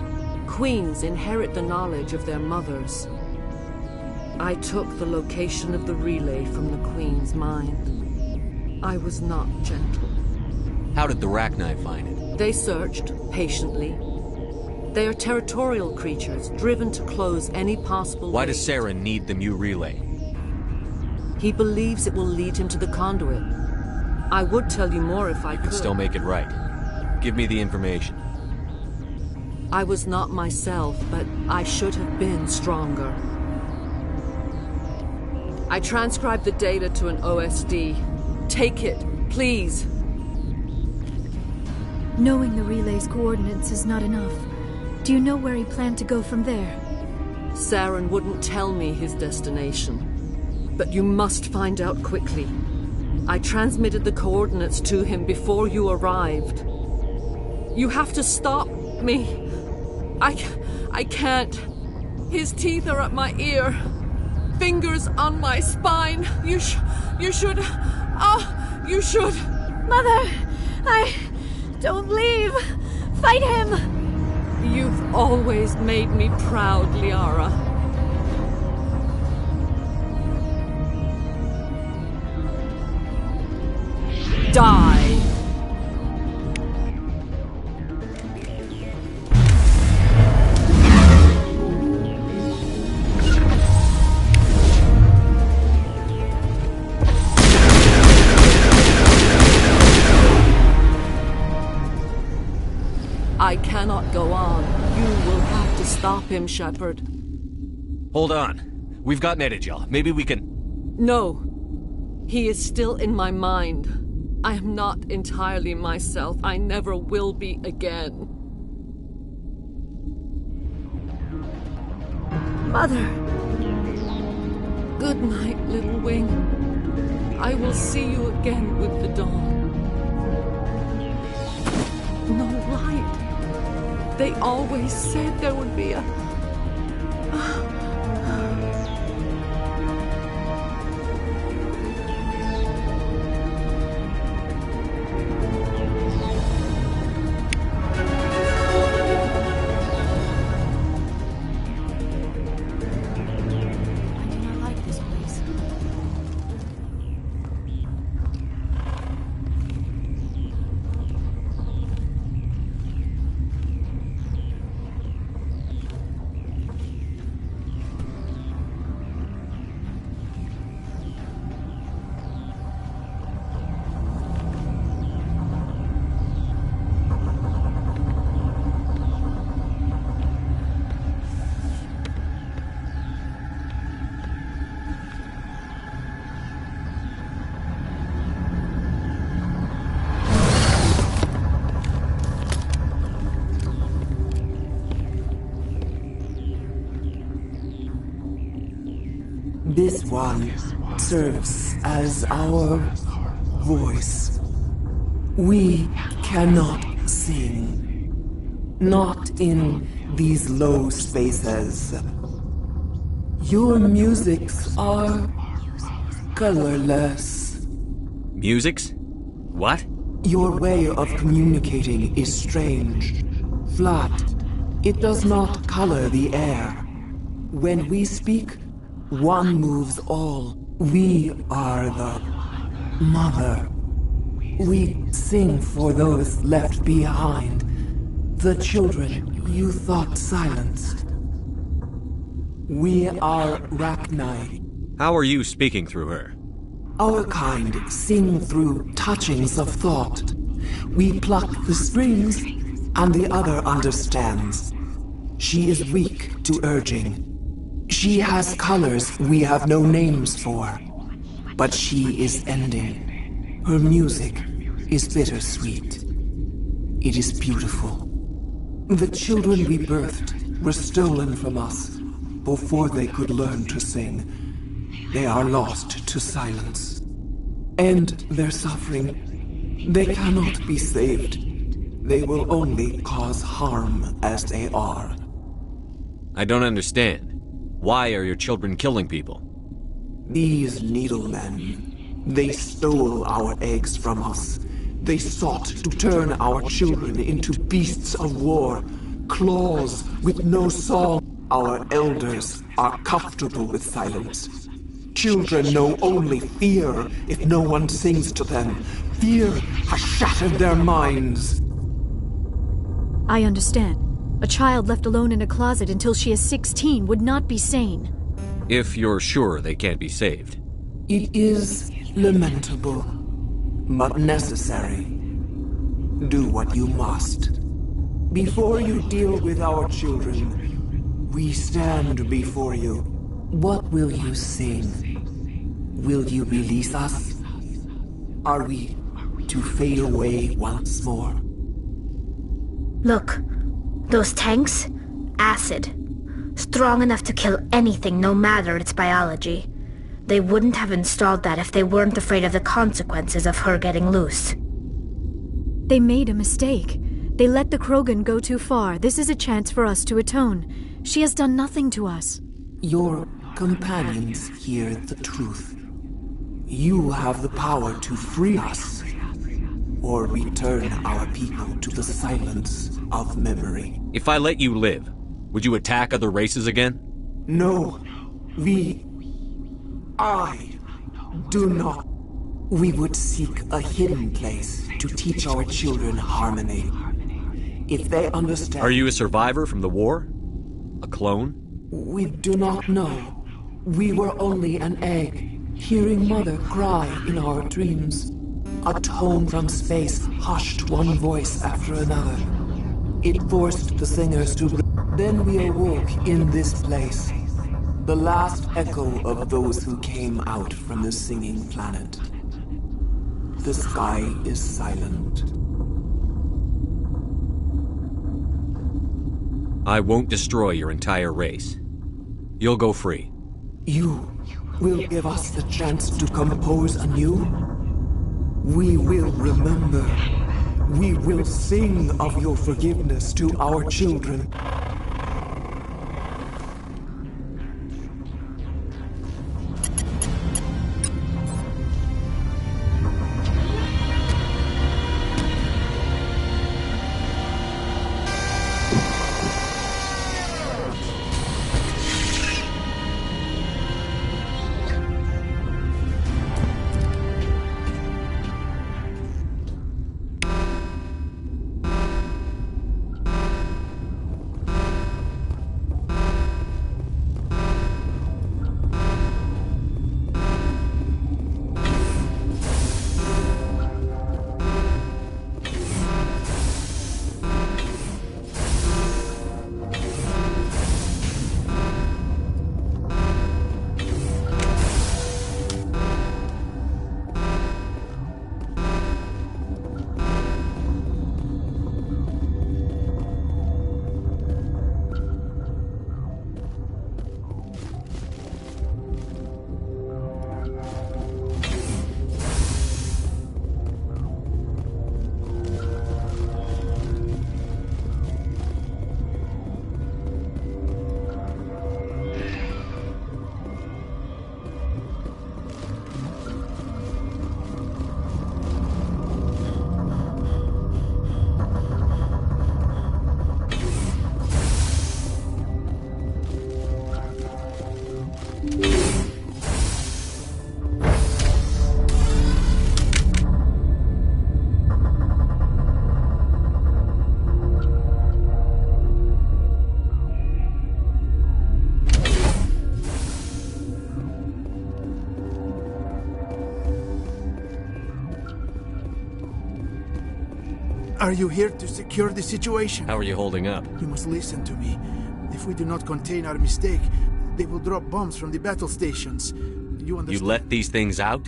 Speaker 15: Queens inherit the knowledge of their mothers. I took the location of the relay from the Queen's mind. I was not gentle.
Speaker 4: How did the Rachni find it?
Speaker 15: They searched, patiently. They are territorial creatures, driven to close any possible
Speaker 4: Why
Speaker 15: way.
Speaker 4: does Saren need the Mu relay?
Speaker 15: He believes it will lead him to the conduit. I would tell you more if I could.
Speaker 4: Still make it right. Give me the information.
Speaker 15: I was not myself, but I should have been stronger. I transcribed the data to an OSD. Take it, please.
Speaker 3: Knowing the relay's coordinates is not enough. Do you know where he planned to go from there?
Speaker 15: Saren wouldn't tell me his destination. But you must find out quickly. I transmitted the coordinates to him before you arrived. You have to stop me. I can't. His teeth are at my ear. Fingers on my spine. You should. Oh, you should.
Speaker 3: Mother! Don't leave! Fight him!
Speaker 15: You've always made me proud, Liara. Die! I cannot go on. You will have to stop him, Shepard.
Speaker 4: Hold on. We've got Netagel. Maybe we can...
Speaker 15: No. He is still in my mind. I am not entirely myself. I never will be again.
Speaker 3: Mother!
Speaker 15: Good night, little wing. I will see you again with the dawn. No light. They always said there would be a...
Speaker 16: This one serves as our voice. We cannot sing. Not in these low spaces. Your musics are colorless.
Speaker 4: Musics? What?
Speaker 16: Your way of communicating is strange. Flat. It does not color the air. When we speak, one moves all. We are the mother. We sing for those left behind. The children you thought silenced. We are Rachni.
Speaker 4: How are you speaking through her?
Speaker 16: Our kind sing through touchings of thought. We pluck the strings, and the other understands. She is weak to urging. She has colors we have no names for. But she is ending. Her music is bittersweet. It is beautiful. The children we birthed were stolen from us before they could learn to sing. they are lost to silence. End their suffering. They cannot be saved. They will only cause harm as they are.
Speaker 4: I don't understand. Why are your children killing people?
Speaker 16: These needlemen, they stole our eggs from us. They sought to turn our children into beasts of war, claws with no song. Our elders are comfortable with silence. Children know only fear if no one sings to them. Fear has shattered their minds.
Speaker 3: I understand. A child left alone in a closet until she is 16 would not be sane.
Speaker 4: If you're sure they can't be saved.
Speaker 16: It is lamentable, but necessary. Do what you must. Before you deal with our children, we stand before you. What will you sing? Will you release us? Are we to fade away once more?
Speaker 2: Look, those tanks? Acid. Strong enough to kill anything, no matter its biology. They wouldn't have installed that if they weren't afraid of the consequences of her getting loose.
Speaker 3: They made a mistake. They let the Krogan go too far. This is a chance for us to atone. She has done nothing to us.
Speaker 16: Your companions hear the truth. You have the power to free us, or return our people to the silence of memory.
Speaker 4: If I let you live, would you attack other races again?
Speaker 16: No. I do not. We would seek a hidden place to teach our children harmony. If they understand...
Speaker 4: Are you a survivor from the war? A clone?
Speaker 16: We do not know. We were only an egg, hearing Mother cry in our dreams. A tone from space hushed one voice after another. It forced the singers to... Then we awoke in this place. The last echo of those who came out from the singing planet. The sky is silent.
Speaker 4: I won't destroy your entire race. You'll go free.
Speaker 16: You will give us the chance to compose anew? We will remember. We will sing of your forgiveness to our children.
Speaker 17: Are you here to secure the situation?
Speaker 4: How are you holding up?
Speaker 17: You must listen to me. If we do not contain our mistake, they will drop bombs from the battle stations. You understand?
Speaker 4: You let these things out?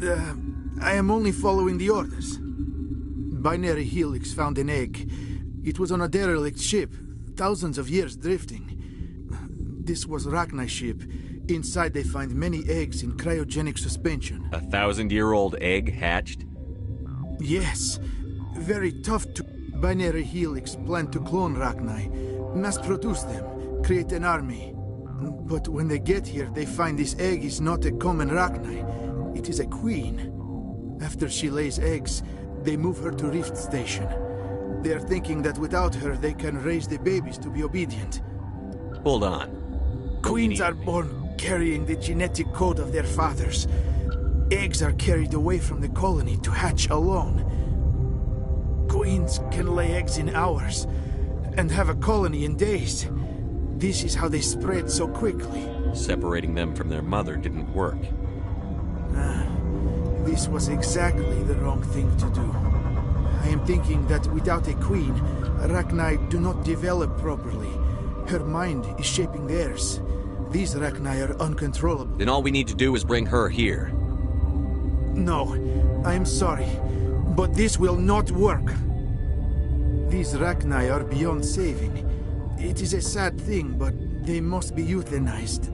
Speaker 17: I am only following the orders. Binary Helix found an egg. It was on a derelict ship, thousands of years drifting. This was Rachna's ship. Inside they find many eggs in cryogenic suspension.
Speaker 4: 1,000-year-old egg hatched?
Speaker 17: Yes. Very tough to... Binary Helix plan to clone Rachni, mass-produce them, create an army. But when they get here, they find this egg is not a common Rachni. It is a queen. After she lays eggs, they move her to Rift Station. They are thinking that without her, they can raise the babies to be obedient.
Speaker 4: Hold on.
Speaker 17: Queens are born carrying the genetic code of their fathers. Eggs are carried away from the colony to hatch alone. Queens can lay eggs in hours, and have a colony in days. This is how they spread so quickly.
Speaker 4: Separating them from their mother didn't work.
Speaker 17: This was exactly the wrong thing to do. I am thinking that without a queen, Rachni do not develop properly. Her mind is shaping theirs. These Rachni are uncontrollable.
Speaker 4: Then all we need to do is bring her here.
Speaker 17: No, I am sorry, but this will not work. These Rachni are beyond saving. It is a sad thing, but they must be euthanized.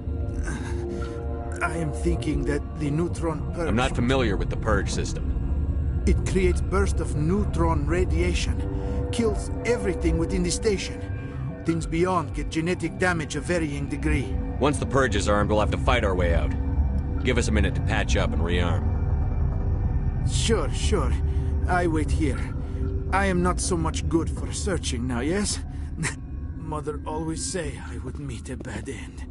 Speaker 17: I am thinking that the neutron purge...
Speaker 4: I'm not familiar with the purge system.
Speaker 17: It creates bursts of neutron radiation, kills everything within the station. Things beyond get genetic damage of varying degree.
Speaker 4: Once the purge is armed, we'll have to fight our way out. Give us a minute to patch up and rearm.
Speaker 17: Sure. I wait here. I am not so much good for searching now, yes? Mother always say I would meet a bad end.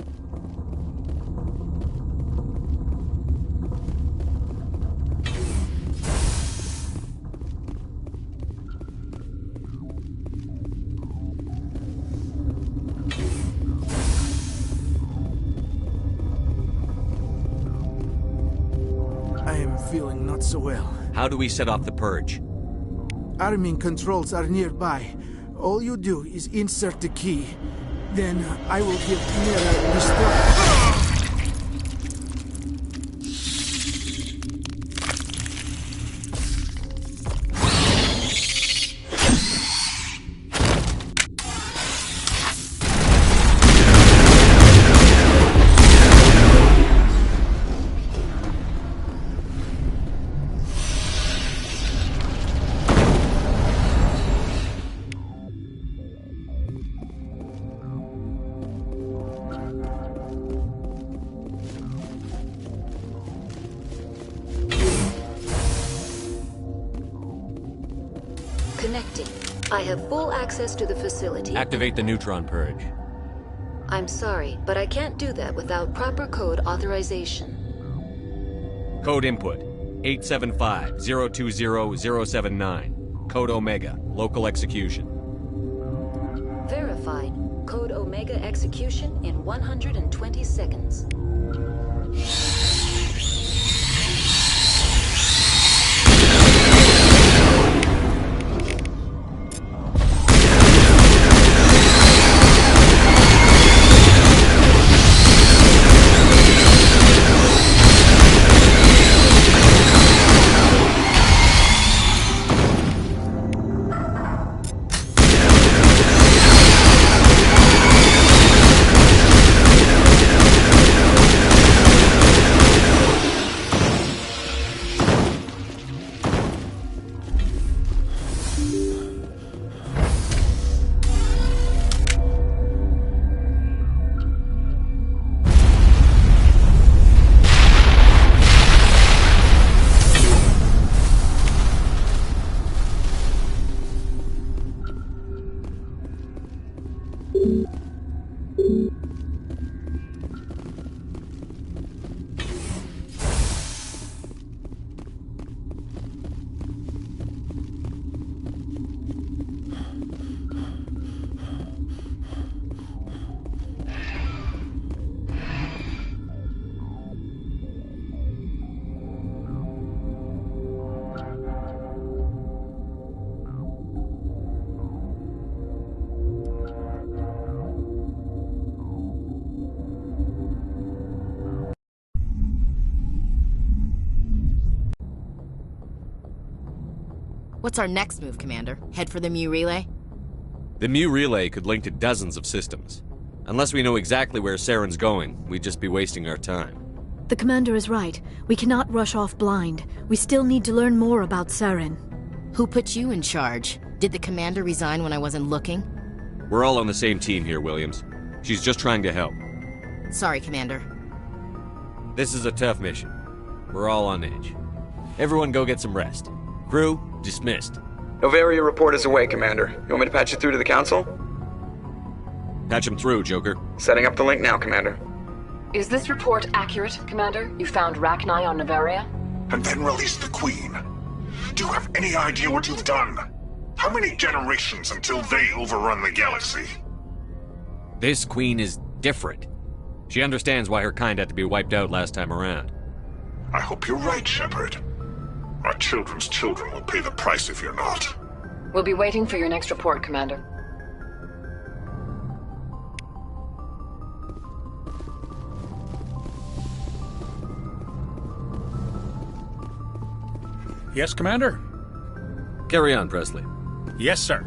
Speaker 17: I am feeling not so well.
Speaker 4: How do we set off the purge?
Speaker 17: Arming controls are nearby. All you do is insert the key. Then I will give Mira the start.
Speaker 1: Connecting. I have full access to the facility.
Speaker 4: Activate the neutron purge.
Speaker 1: I'm sorry, but I can't do that without proper code authorization.
Speaker 4: Code input 875-020-079. Code Omega. Local execution.
Speaker 1: Verified. Code Omega execution in 120 seconds.
Speaker 18: What's our next move, Commander? Head for the Mu Relay?
Speaker 4: The Mu Relay could link to dozens of systems. Unless we know exactly where Saren's going, we'd just be wasting our time.
Speaker 3: The commander is right. We cannot rush off blind. We still need to learn more about Saren.
Speaker 18: Who put you in charge? Did the commander resign when I wasn't looking?
Speaker 4: We're all on the same team here, Williams. She's just trying to help.
Speaker 18: Sorry, Commander.
Speaker 4: This is a tough mission. We're all on edge. Everyone go get some rest. Crew, dismissed.
Speaker 19: Novaria report is away, Commander. You want me to patch you through to the Council?
Speaker 4: Patch him through, Joker.
Speaker 19: Setting up the link now, Commander.
Speaker 20: Is this report accurate, Commander? You found Rachni on Novaria?
Speaker 21: And then released the Queen. Do you have any idea what you've done? How many generations until they overrun the galaxy?
Speaker 4: This Queen is different. She understands why her kind had to be wiped out last time around.
Speaker 21: I hope you're right, Shepard. Our children's children will pay the price if you're not.
Speaker 20: We'll be waiting for your next report, Commander.
Speaker 11: Yes, Commander?
Speaker 4: Carry on, Presley.
Speaker 11: Yes, sir.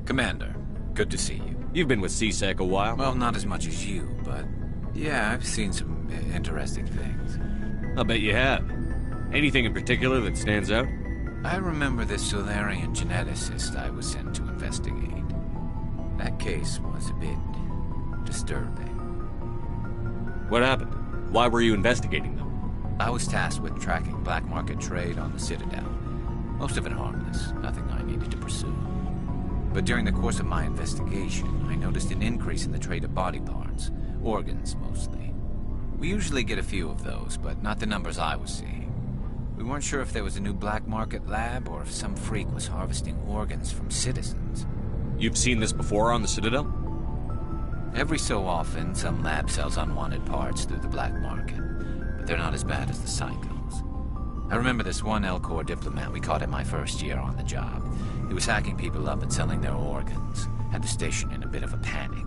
Speaker 8: Commander, good to see you.
Speaker 4: You've been with CSEC a while.
Speaker 8: Well, not as much as you, but yeah, I've seen some interesting things.
Speaker 4: I'll bet you have. Anything in particular that stands out?
Speaker 8: I remember this Solarian geneticist I was sent to investigate. That case was a bit disturbing.
Speaker 4: What happened? Why were you investigating them?
Speaker 8: I was tasked with tracking black market trade on the Citadel. Most of it harmless, nothing I needed to pursue. But during the course of my investigation, I noticed an increase in the trade of body parts, organs mostly. We usually get a few of those, but not the numbers I was seeing. We weren't sure if there was a new black market lab or if some freak was harvesting organs from citizens.
Speaker 4: You've seen this before on the Citadel?
Speaker 8: Every so often, some lab sells unwanted parts through the black market, but they're not as bad as the psychos. I remember this one L-Corps diplomat we caught in my first year on the job. He was hacking people up and selling their organs. Had the station in a bit of a panic.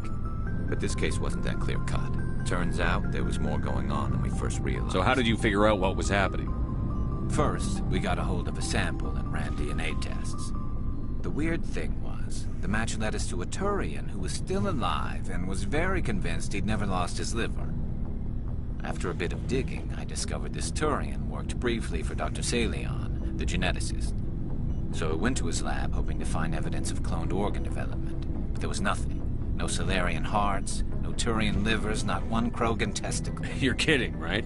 Speaker 8: But this case wasn't that clear-cut. Turns out there was more going on than we first realized.
Speaker 4: So how did you figure out what was happening?
Speaker 8: First, we got a hold of a sample and ran DNA tests. The weird thing was, the match led us to a Turian who was still alive and was very convinced he'd never lost his liver. After a bit of digging, I discovered this Turian worked briefly for Dr. Salion, the geneticist. So I went to his lab hoping to find evidence of cloned organ development, but there was nothing. No Solarian hearts, no Turian livers, not one Krogan testicle.
Speaker 4: You're kidding, right?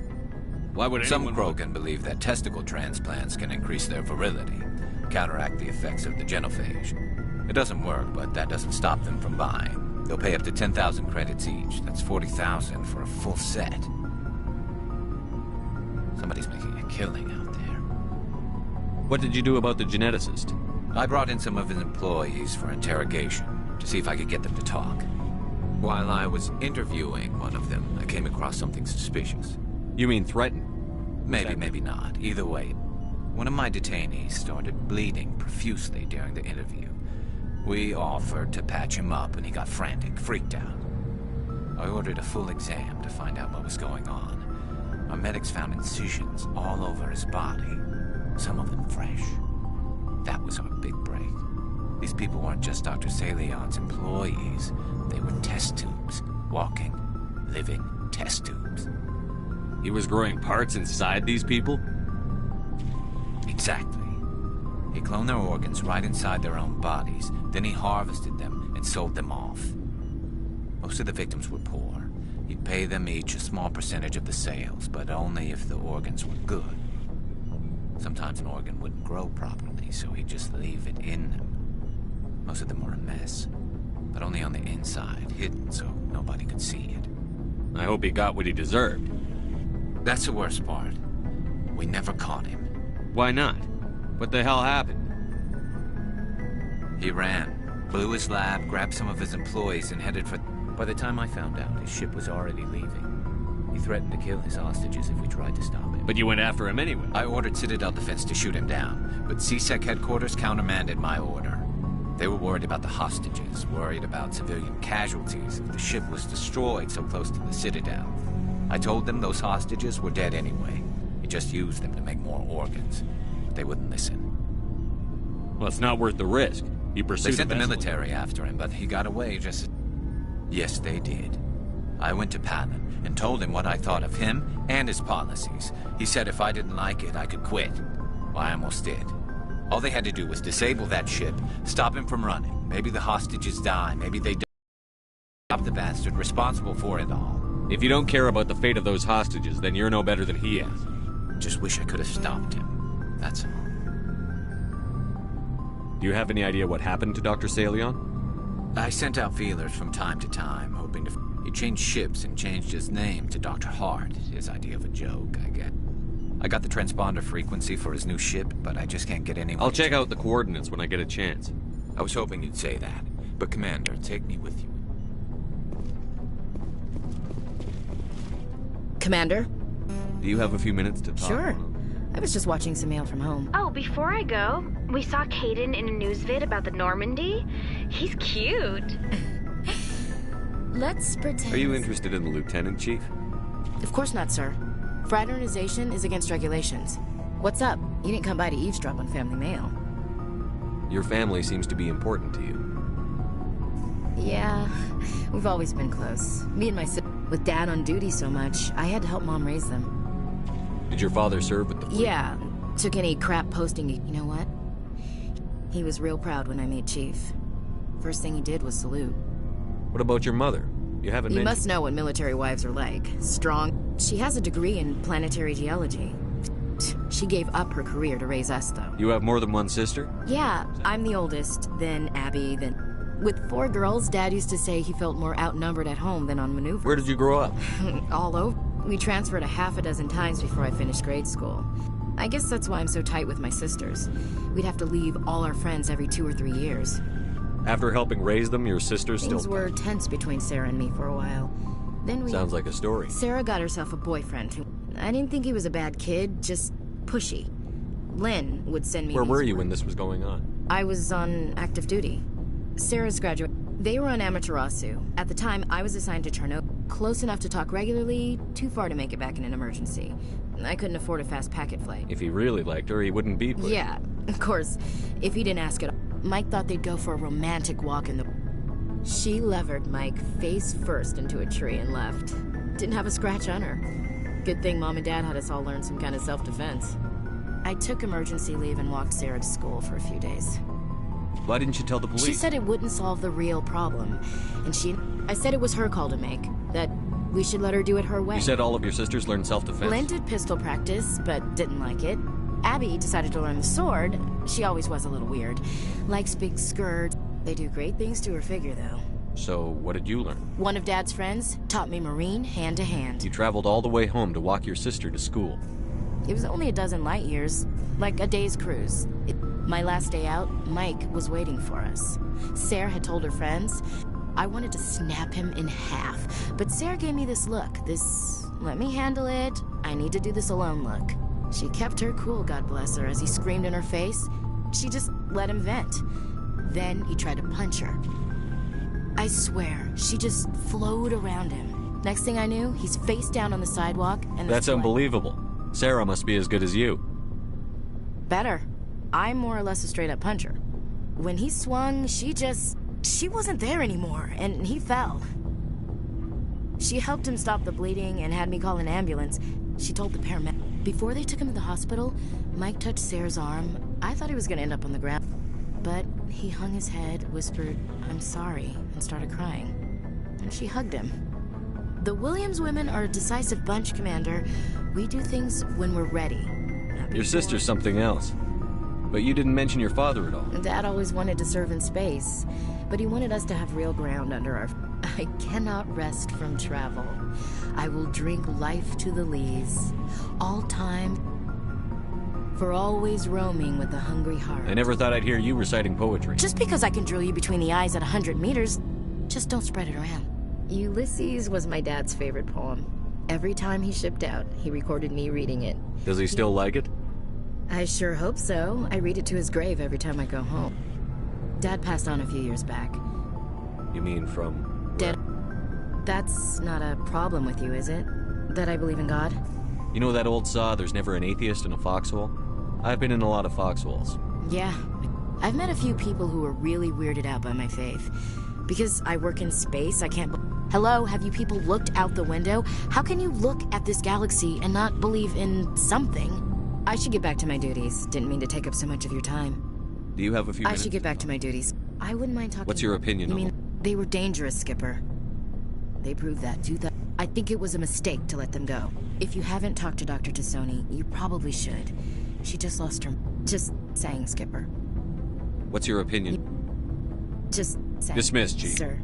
Speaker 4: Why would
Speaker 8: Some Krogan believe that testicle transplants can increase their virility, counteract the effects of the genophage. It doesn't work, but that doesn't stop them from buying. They'll pay up to 10,000 credits each. That's 40,000 for a full set. Somebody's making a killing out there.
Speaker 4: What did you do about the geneticist?
Speaker 8: I brought in some of his employees for interrogation, to see if I could get them to talk. While I was interviewing one of them, I came across something suspicious.
Speaker 4: You mean threaten?
Speaker 8: Maybe, maybe not. Either way, one of my detainees started bleeding profusely during the interview. We offered to patch him up, and he got frantic, freaked out. I ordered a full exam to find out what was going on. Our medics found incisions all over his body, some of them fresh. That was our big break. These people weren't just Dr. Salion's employees. They were test tubes. Walking, living test tubes.
Speaker 4: He was growing parts inside these people?
Speaker 8: Exactly. He cloned their organs right inside their own bodies. Then he harvested them and sold them off. Most of the victims were poor. He'd pay them each a small percentage of the sales, but only if the organs were good. Sometimes an organ wouldn't grow properly, so he'd just leave it in them. Most of them were a mess, but only on the inside, hidden so nobody could see it.
Speaker 4: I hope he got what he deserved.
Speaker 8: That's the worst part. We never caught him.
Speaker 4: Why not? What the hell happened?
Speaker 8: He ran, blew his lab, grabbed some of his employees, and headed for... By the time I found out, his ship was already leaving. He threatened to kill his hostages if we tried to stop him.
Speaker 4: But you went after him anyway.
Speaker 8: I ordered Citadel Defense to shoot him down, but CSEC headquarters countermanded my order. They were worried about the hostages, worried about civilian casualties if the ship was destroyed so close to the Citadel. I told them those hostages were dead anyway. He just used them to make more organs. But they wouldn't listen.
Speaker 4: Well, it's not worth the risk. He pursued
Speaker 8: They sent the
Speaker 4: vessel.
Speaker 8: military after him, but he got away just... Yes, they did. I went to Palin and told him what I thought of him and his policies. He said if I didn't like it, I could quit. Well, I almost did. All they had to do was disable that ship, stop him from running. Maybe the hostages die, maybe they stop the bastard responsible for it all.
Speaker 4: If you don't care about the fate of those hostages, then you're no better than he is.
Speaker 8: Just wish I could have stopped him. That's all.
Speaker 4: Do you have any idea what happened to Dr. Salion?
Speaker 8: I sent out feelers from time to time, hoping to... He changed ships and changed his name to Dr. Hart. His idea of a joke, I guess. I got the transponder frequency for his new ship, but I just can't get anyone.
Speaker 4: I'll check out the coordinates when I get a chance.
Speaker 8: I was hoping you'd say that. But Commander, take me with you.
Speaker 18: Commander?
Speaker 4: Do you have a few minutes to talk?
Speaker 18: Sure. I was just watching some mail from home.
Speaker 2: Oh, before I go, we saw Caden in a news vid about the Normandy. He's cute.
Speaker 18: Let's pretend...
Speaker 4: Are you interested in the Lieutenant, Chief?
Speaker 18: Of course not, sir. Fraternization is against regulations. What's up? You didn't come by to eavesdrop on family mail.
Speaker 4: Your family seems to be important to you.
Speaker 18: Yeah, we've always been close. Me and my sister. With Dad on duty so much, I had to help Mom raise them.
Speaker 4: Did your father serve with the fleet?
Speaker 18: Yeah, took any crap posting. You know what? He was real proud when I made Chief. First thing he did was salute.
Speaker 4: What about your mother? You haven't
Speaker 18: You
Speaker 4: mentioned...
Speaker 18: must know what military wives are like. Strong. She has a degree in planetary geology. She gave up her career to raise us, though.
Speaker 4: You have more than one sister?
Speaker 18: Yeah, I'm the oldest, then Abby, then... With 4 girls, Dad used to say he felt more outnumbered at home than on maneuvers.
Speaker 4: Where did you grow up?
Speaker 18: All over. We transferred a half a dozen times before I finished grade school. I guess that's why I'm so tight with my sisters. We'd have to leave all our friends every 2 or 3 years.
Speaker 4: After helping raise them, your sisters still...
Speaker 18: Things were tense between Sarah and me for a while. Then we...
Speaker 4: Sounds like a story.
Speaker 18: Sarah got herself a boyfriend who... I didn't think he was a bad kid, just pushy. Lynn would send me...
Speaker 4: Where were you when this was going on?
Speaker 18: I was on active duty. Sarah's graduate. They were on Amaterasu. At the time, I was assigned to Chernobyl. Close enough to talk regularly, too far to make it back in an emergency. I couldn't afford a fast packet flight.
Speaker 4: If he really liked her, he wouldn't be with her.
Speaker 18: Yeah, of course. If he didn't ask it, Mike thought they'd go for a romantic walk in the... She levered Mike face first into a tree and left. Didn't have a scratch on her. Good thing Mom and Dad had us all learn some kind of self-defense. I took emergency leave and walked Sarah to school for a few days.
Speaker 4: Why didn't you tell the police?
Speaker 18: She said it wouldn't solve the real problem. And I said it was her call to make. That we should let her do it her way.
Speaker 4: You said all of your sisters learned self-defense?
Speaker 18: Lynn did pistol practice, but didn't like it. Abby decided to learn the sword. She always was a little weird. Likes big skirts. They do great things to her figure, though.
Speaker 4: So, what did you learn?
Speaker 18: One of Dad's friends taught me Marine hand to hand.
Speaker 4: You traveled all the way home to walk your sister to school.
Speaker 18: It was only a dozen light years. Like a day's cruise. My last day out, Mike was waiting for us. Sarah had told her friends. I wanted to snap him in half, but Sarah gave me this look, this let me handle it, I need to do this alone look. She kept her cool, God bless her, as he screamed in her face. She just let him vent. Then he tried to punch her. I swear, she just flowed around him. Next thing I knew, he's face down on the sidewalk and
Speaker 4: That's unbelievable. Sarah must be as good as you.
Speaker 18: Better. I'm more or less a straight-up puncher. When he swung, she wasn't there anymore, and he fell. She helped him stop the bleeding and had me call an ambulance. She told the paramedic. Before they took him to the hospital, Mike touched Sarah's arm. I thought he was gonna end up on the ground. But he hung his head, whispered, "I'm sorry," and started crying. And she hugged him. The Williams women are a decisive bunch, Commander. We do things when we're ready.
Speaker 4: Your sister's something else. But you didn't mention your father at all.
Speaker 18: Dad always wanted to serve in space, but he wanted us to have real ground under our... I cannot rest from travel. I will drink life to the lees. All time, for always roaming with a hungry heart.
Speaker 4: I never thought I'd hear you reciting poetry.
Speaker 18: Just because I can drill you between the eyes at 100 meters, just don't spread it around. Ulysses was my dad's favorite poem. Every time he shipped out, he recorded me reading it.
Speaker 4: Does he still like it?
Speaker 18: I sure hope so. I read it to his grave every time I go home. Dad passed on a few years back.
Speaker 4: You mean from...
Speaker 18: Dad... That's not a problem with you, is it? That I believe in God?
Speaker 4: You know that old saw, there's never an atheist in a foxhole? I've been in a lot of foxholes.
Speaker 18: Yeah. I've met a few people who were really weirded out by my faith. Because I work in space, I can't... Hello, have you people looked out the window? How can you look at this galaxy and not believe in something? I should get back to my duties. Didn't mean to take up so much of your time.
Speaker 4: Do you have a few minutes?
Speaker 18: I should get back to my duties. I wouldn't mind talking...
Speaker 4: What's your opinion on them?
Speaker 18: They were dangerous, Skipper. They proved that too. I think it was a mistake to let them go. If you haven't talked to Dr. Tassoni, you probably should. She just lost her... Just saying, Skipper.
Speaker 4: What's your opinion?
Speaker 18: Just saying.
Speaker 4: Dismissed, G.
Speaker 18: Sir.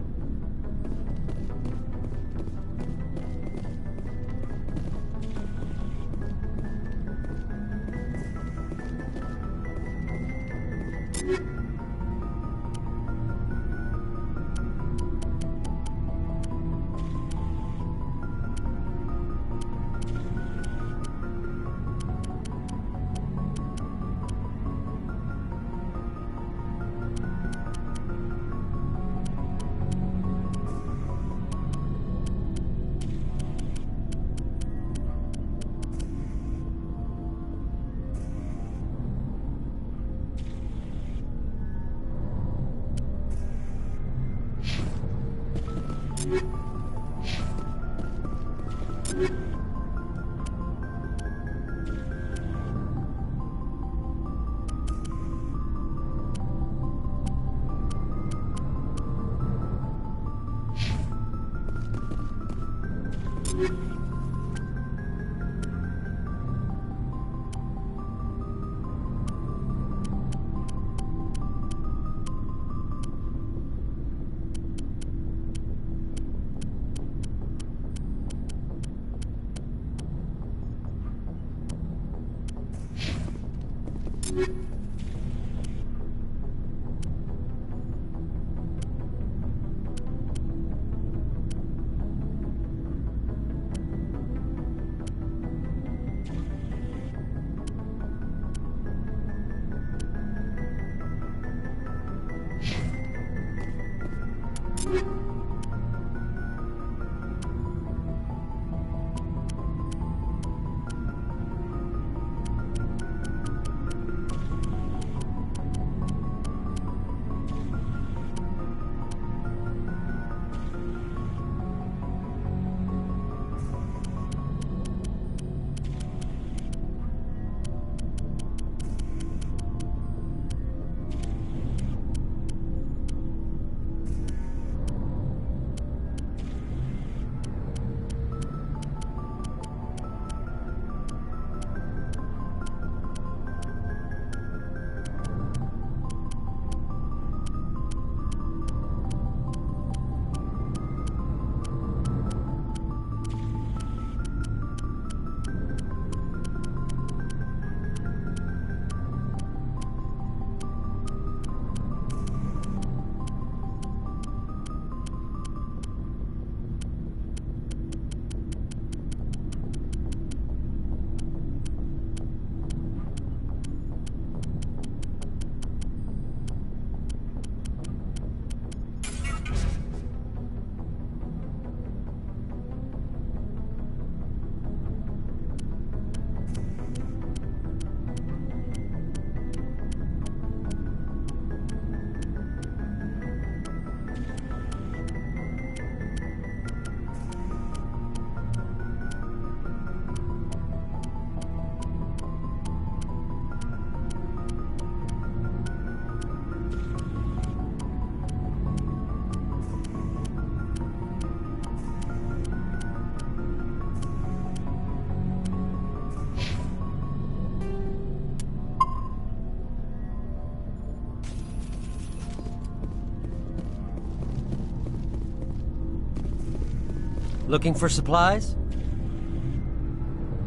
Speaker 5: Looking for supplies?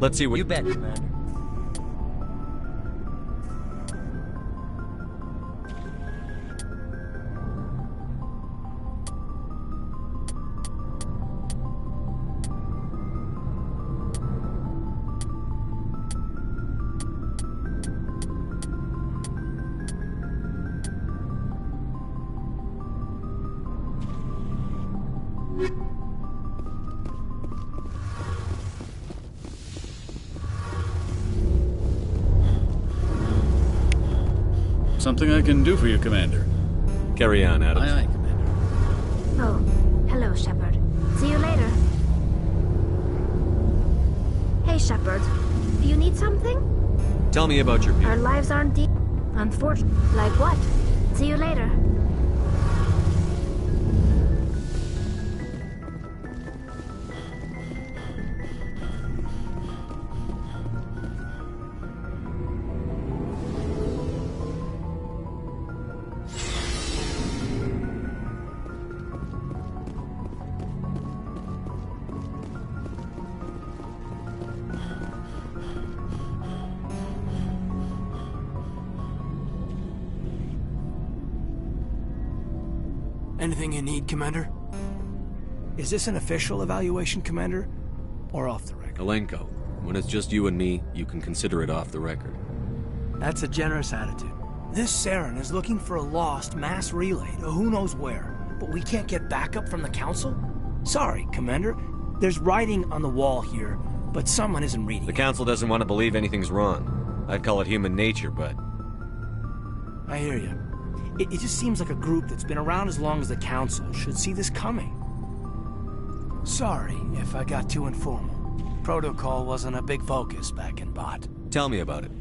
Speaker 4: Let's see what...
Speaker 5: You bet, Commander.
Speaker 6: something I can do for you, Commander?
Speaker 4: Carry on, Adams.
Speaker 6: Aye, aye, Commander.
Speaker 2: Oh, hello, Shepard. See you later. Hey, Shepard. Do you need something?
Speaker 4: Tell me about your people.
Speaker 2: Our lives aren't deep. Unfortunately. Like what? See you later.
Speaker 22: Anything you need, Commander? Is this an official evaluation, Commander? Or off the record?
Speaker 4: Alenko, when it's just you and me, you can consider it off the record.
Speaker 22: That's a generous attitude. This Saren is looking for a lost mass relay to who knows where, but we can't get backup from the Council? Sorry, Commander. There's writing on the wall here, but someone isn't reading
Speaker 4: The
Speaker 22: it.
Speaker 4: Council doesn't want to believe anything's wrong. I'd call it human nature, but...
Speaker 22: I hear you. It just seems like a group that's been around as long as the Council should see this coming. Sorry if I got too informal. Protocol wasn't a big focus back in Bot.
Speaker 4: Tell me about it.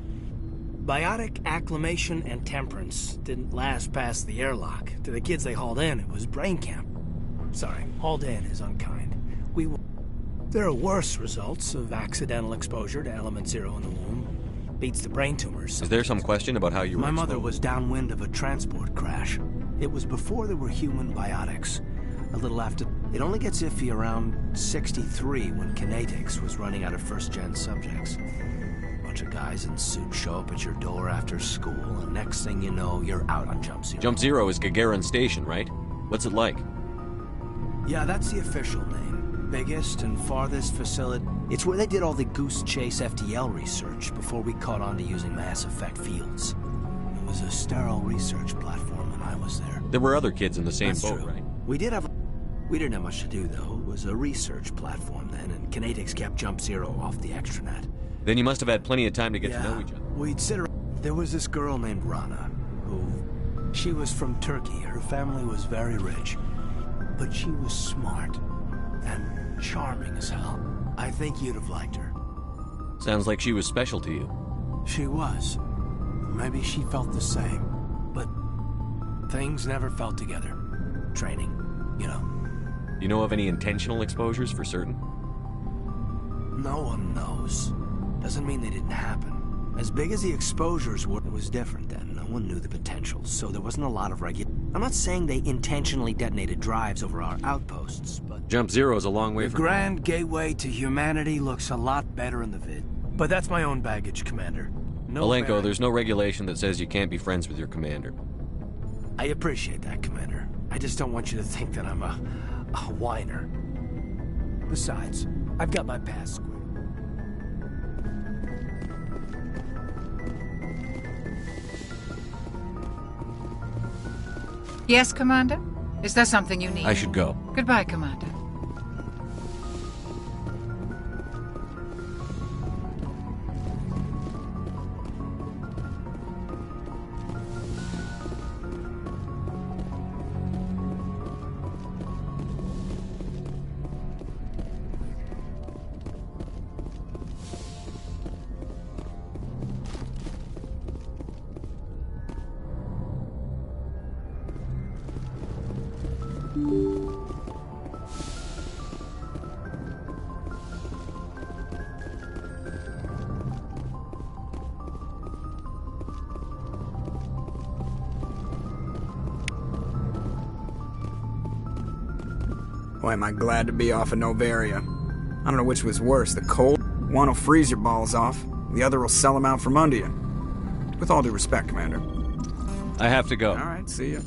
Speaker 22: Biotic acclimation and temperance didn't last past the airlock. To the kids they hauled in, it was brain camp. Sorry, hauled in is unkind. There are worse results of accidental exposure to Element Zero in the womb. Beats the brain tumors.
Speaker 4: Is there some question about how you were
Speaker 22: My mother
Speaker 4: exposed?
Speaker 22: was downwind of a transport crash. It was before there were human biotics. A little after... It only gets iffy around 63 when Kinetics was running out of first-gen subjects. Bunch of guys in suits show up at your door after school, and next thing you know, you're out on Jump Zero.
Speaker 4: Jump Zero is Gagarin Station, right? What's it like?
Speaker 22: Yeah, that's the official name. Biggest and farthest facility. It's where they did all the Goose Chase FTL research before we caught on to using mass effect fields. It was a sterile research platform when I was there.
Speaker 4: There were other kids in the same
Speaker 22: That's
Speaker 4: boat,
Speaker 22: true.
Speaker 4: right?
Speaker 22: We didn't have much to do, though. It was a research platform then, and Kinetics kept Jump Zero off the extranet.
Speaker 4: Then you must have had plenty of time to get to know each other.
Speaker 22: We'd sit around. There was this girl named Rana, she was from Turkey. Her family was very rich, but she was smart and charming as hell. I think you'd have liked her.
Speaker 4: Sounds like she was special to you.
Speaker 22: She was. Maybe she felt the same, but things never felt together. Training, you know.
Speaker 4: You know of any intentional exposures for certain?
Speaker 22: No one knows. Doesn't mean they didn't happen. As big as the exposures were, it was different then. No one knew the potential, so there wasn't a lot of I'm not saying they intentionally detonated drives over our outposts, but...
Speaker 4: Jump Zero is a long way
Speaker 22: the
Speaker 4: from...
Speaker 22: grand gateway to humanity looks a lot better in the vid. But that's my own baggage, Commander. No
Speaker 4: Alenko,
Speaker 22: bearing.
Speaker 4: there's no regulation that says you can't be friends with your commander.
Speaker 22: I appreciate that, Commander. I just don't want you to think that I'm a whiner. Besides, I've got my past squared.
Speaker 23: Yes, Commander? Is there something you need?
Speaker 4: I should go.
Speaker 23: Goodbye, Commander.
Speaker 24: Boy, am I glad to be off of Novaria. I don't know which was worse, the cold. One will freeze your balls off, the other will sell them out from under you. With all due respect, Commander.
Speaker 4: I have to go.
Speaker 24: All right, see ya.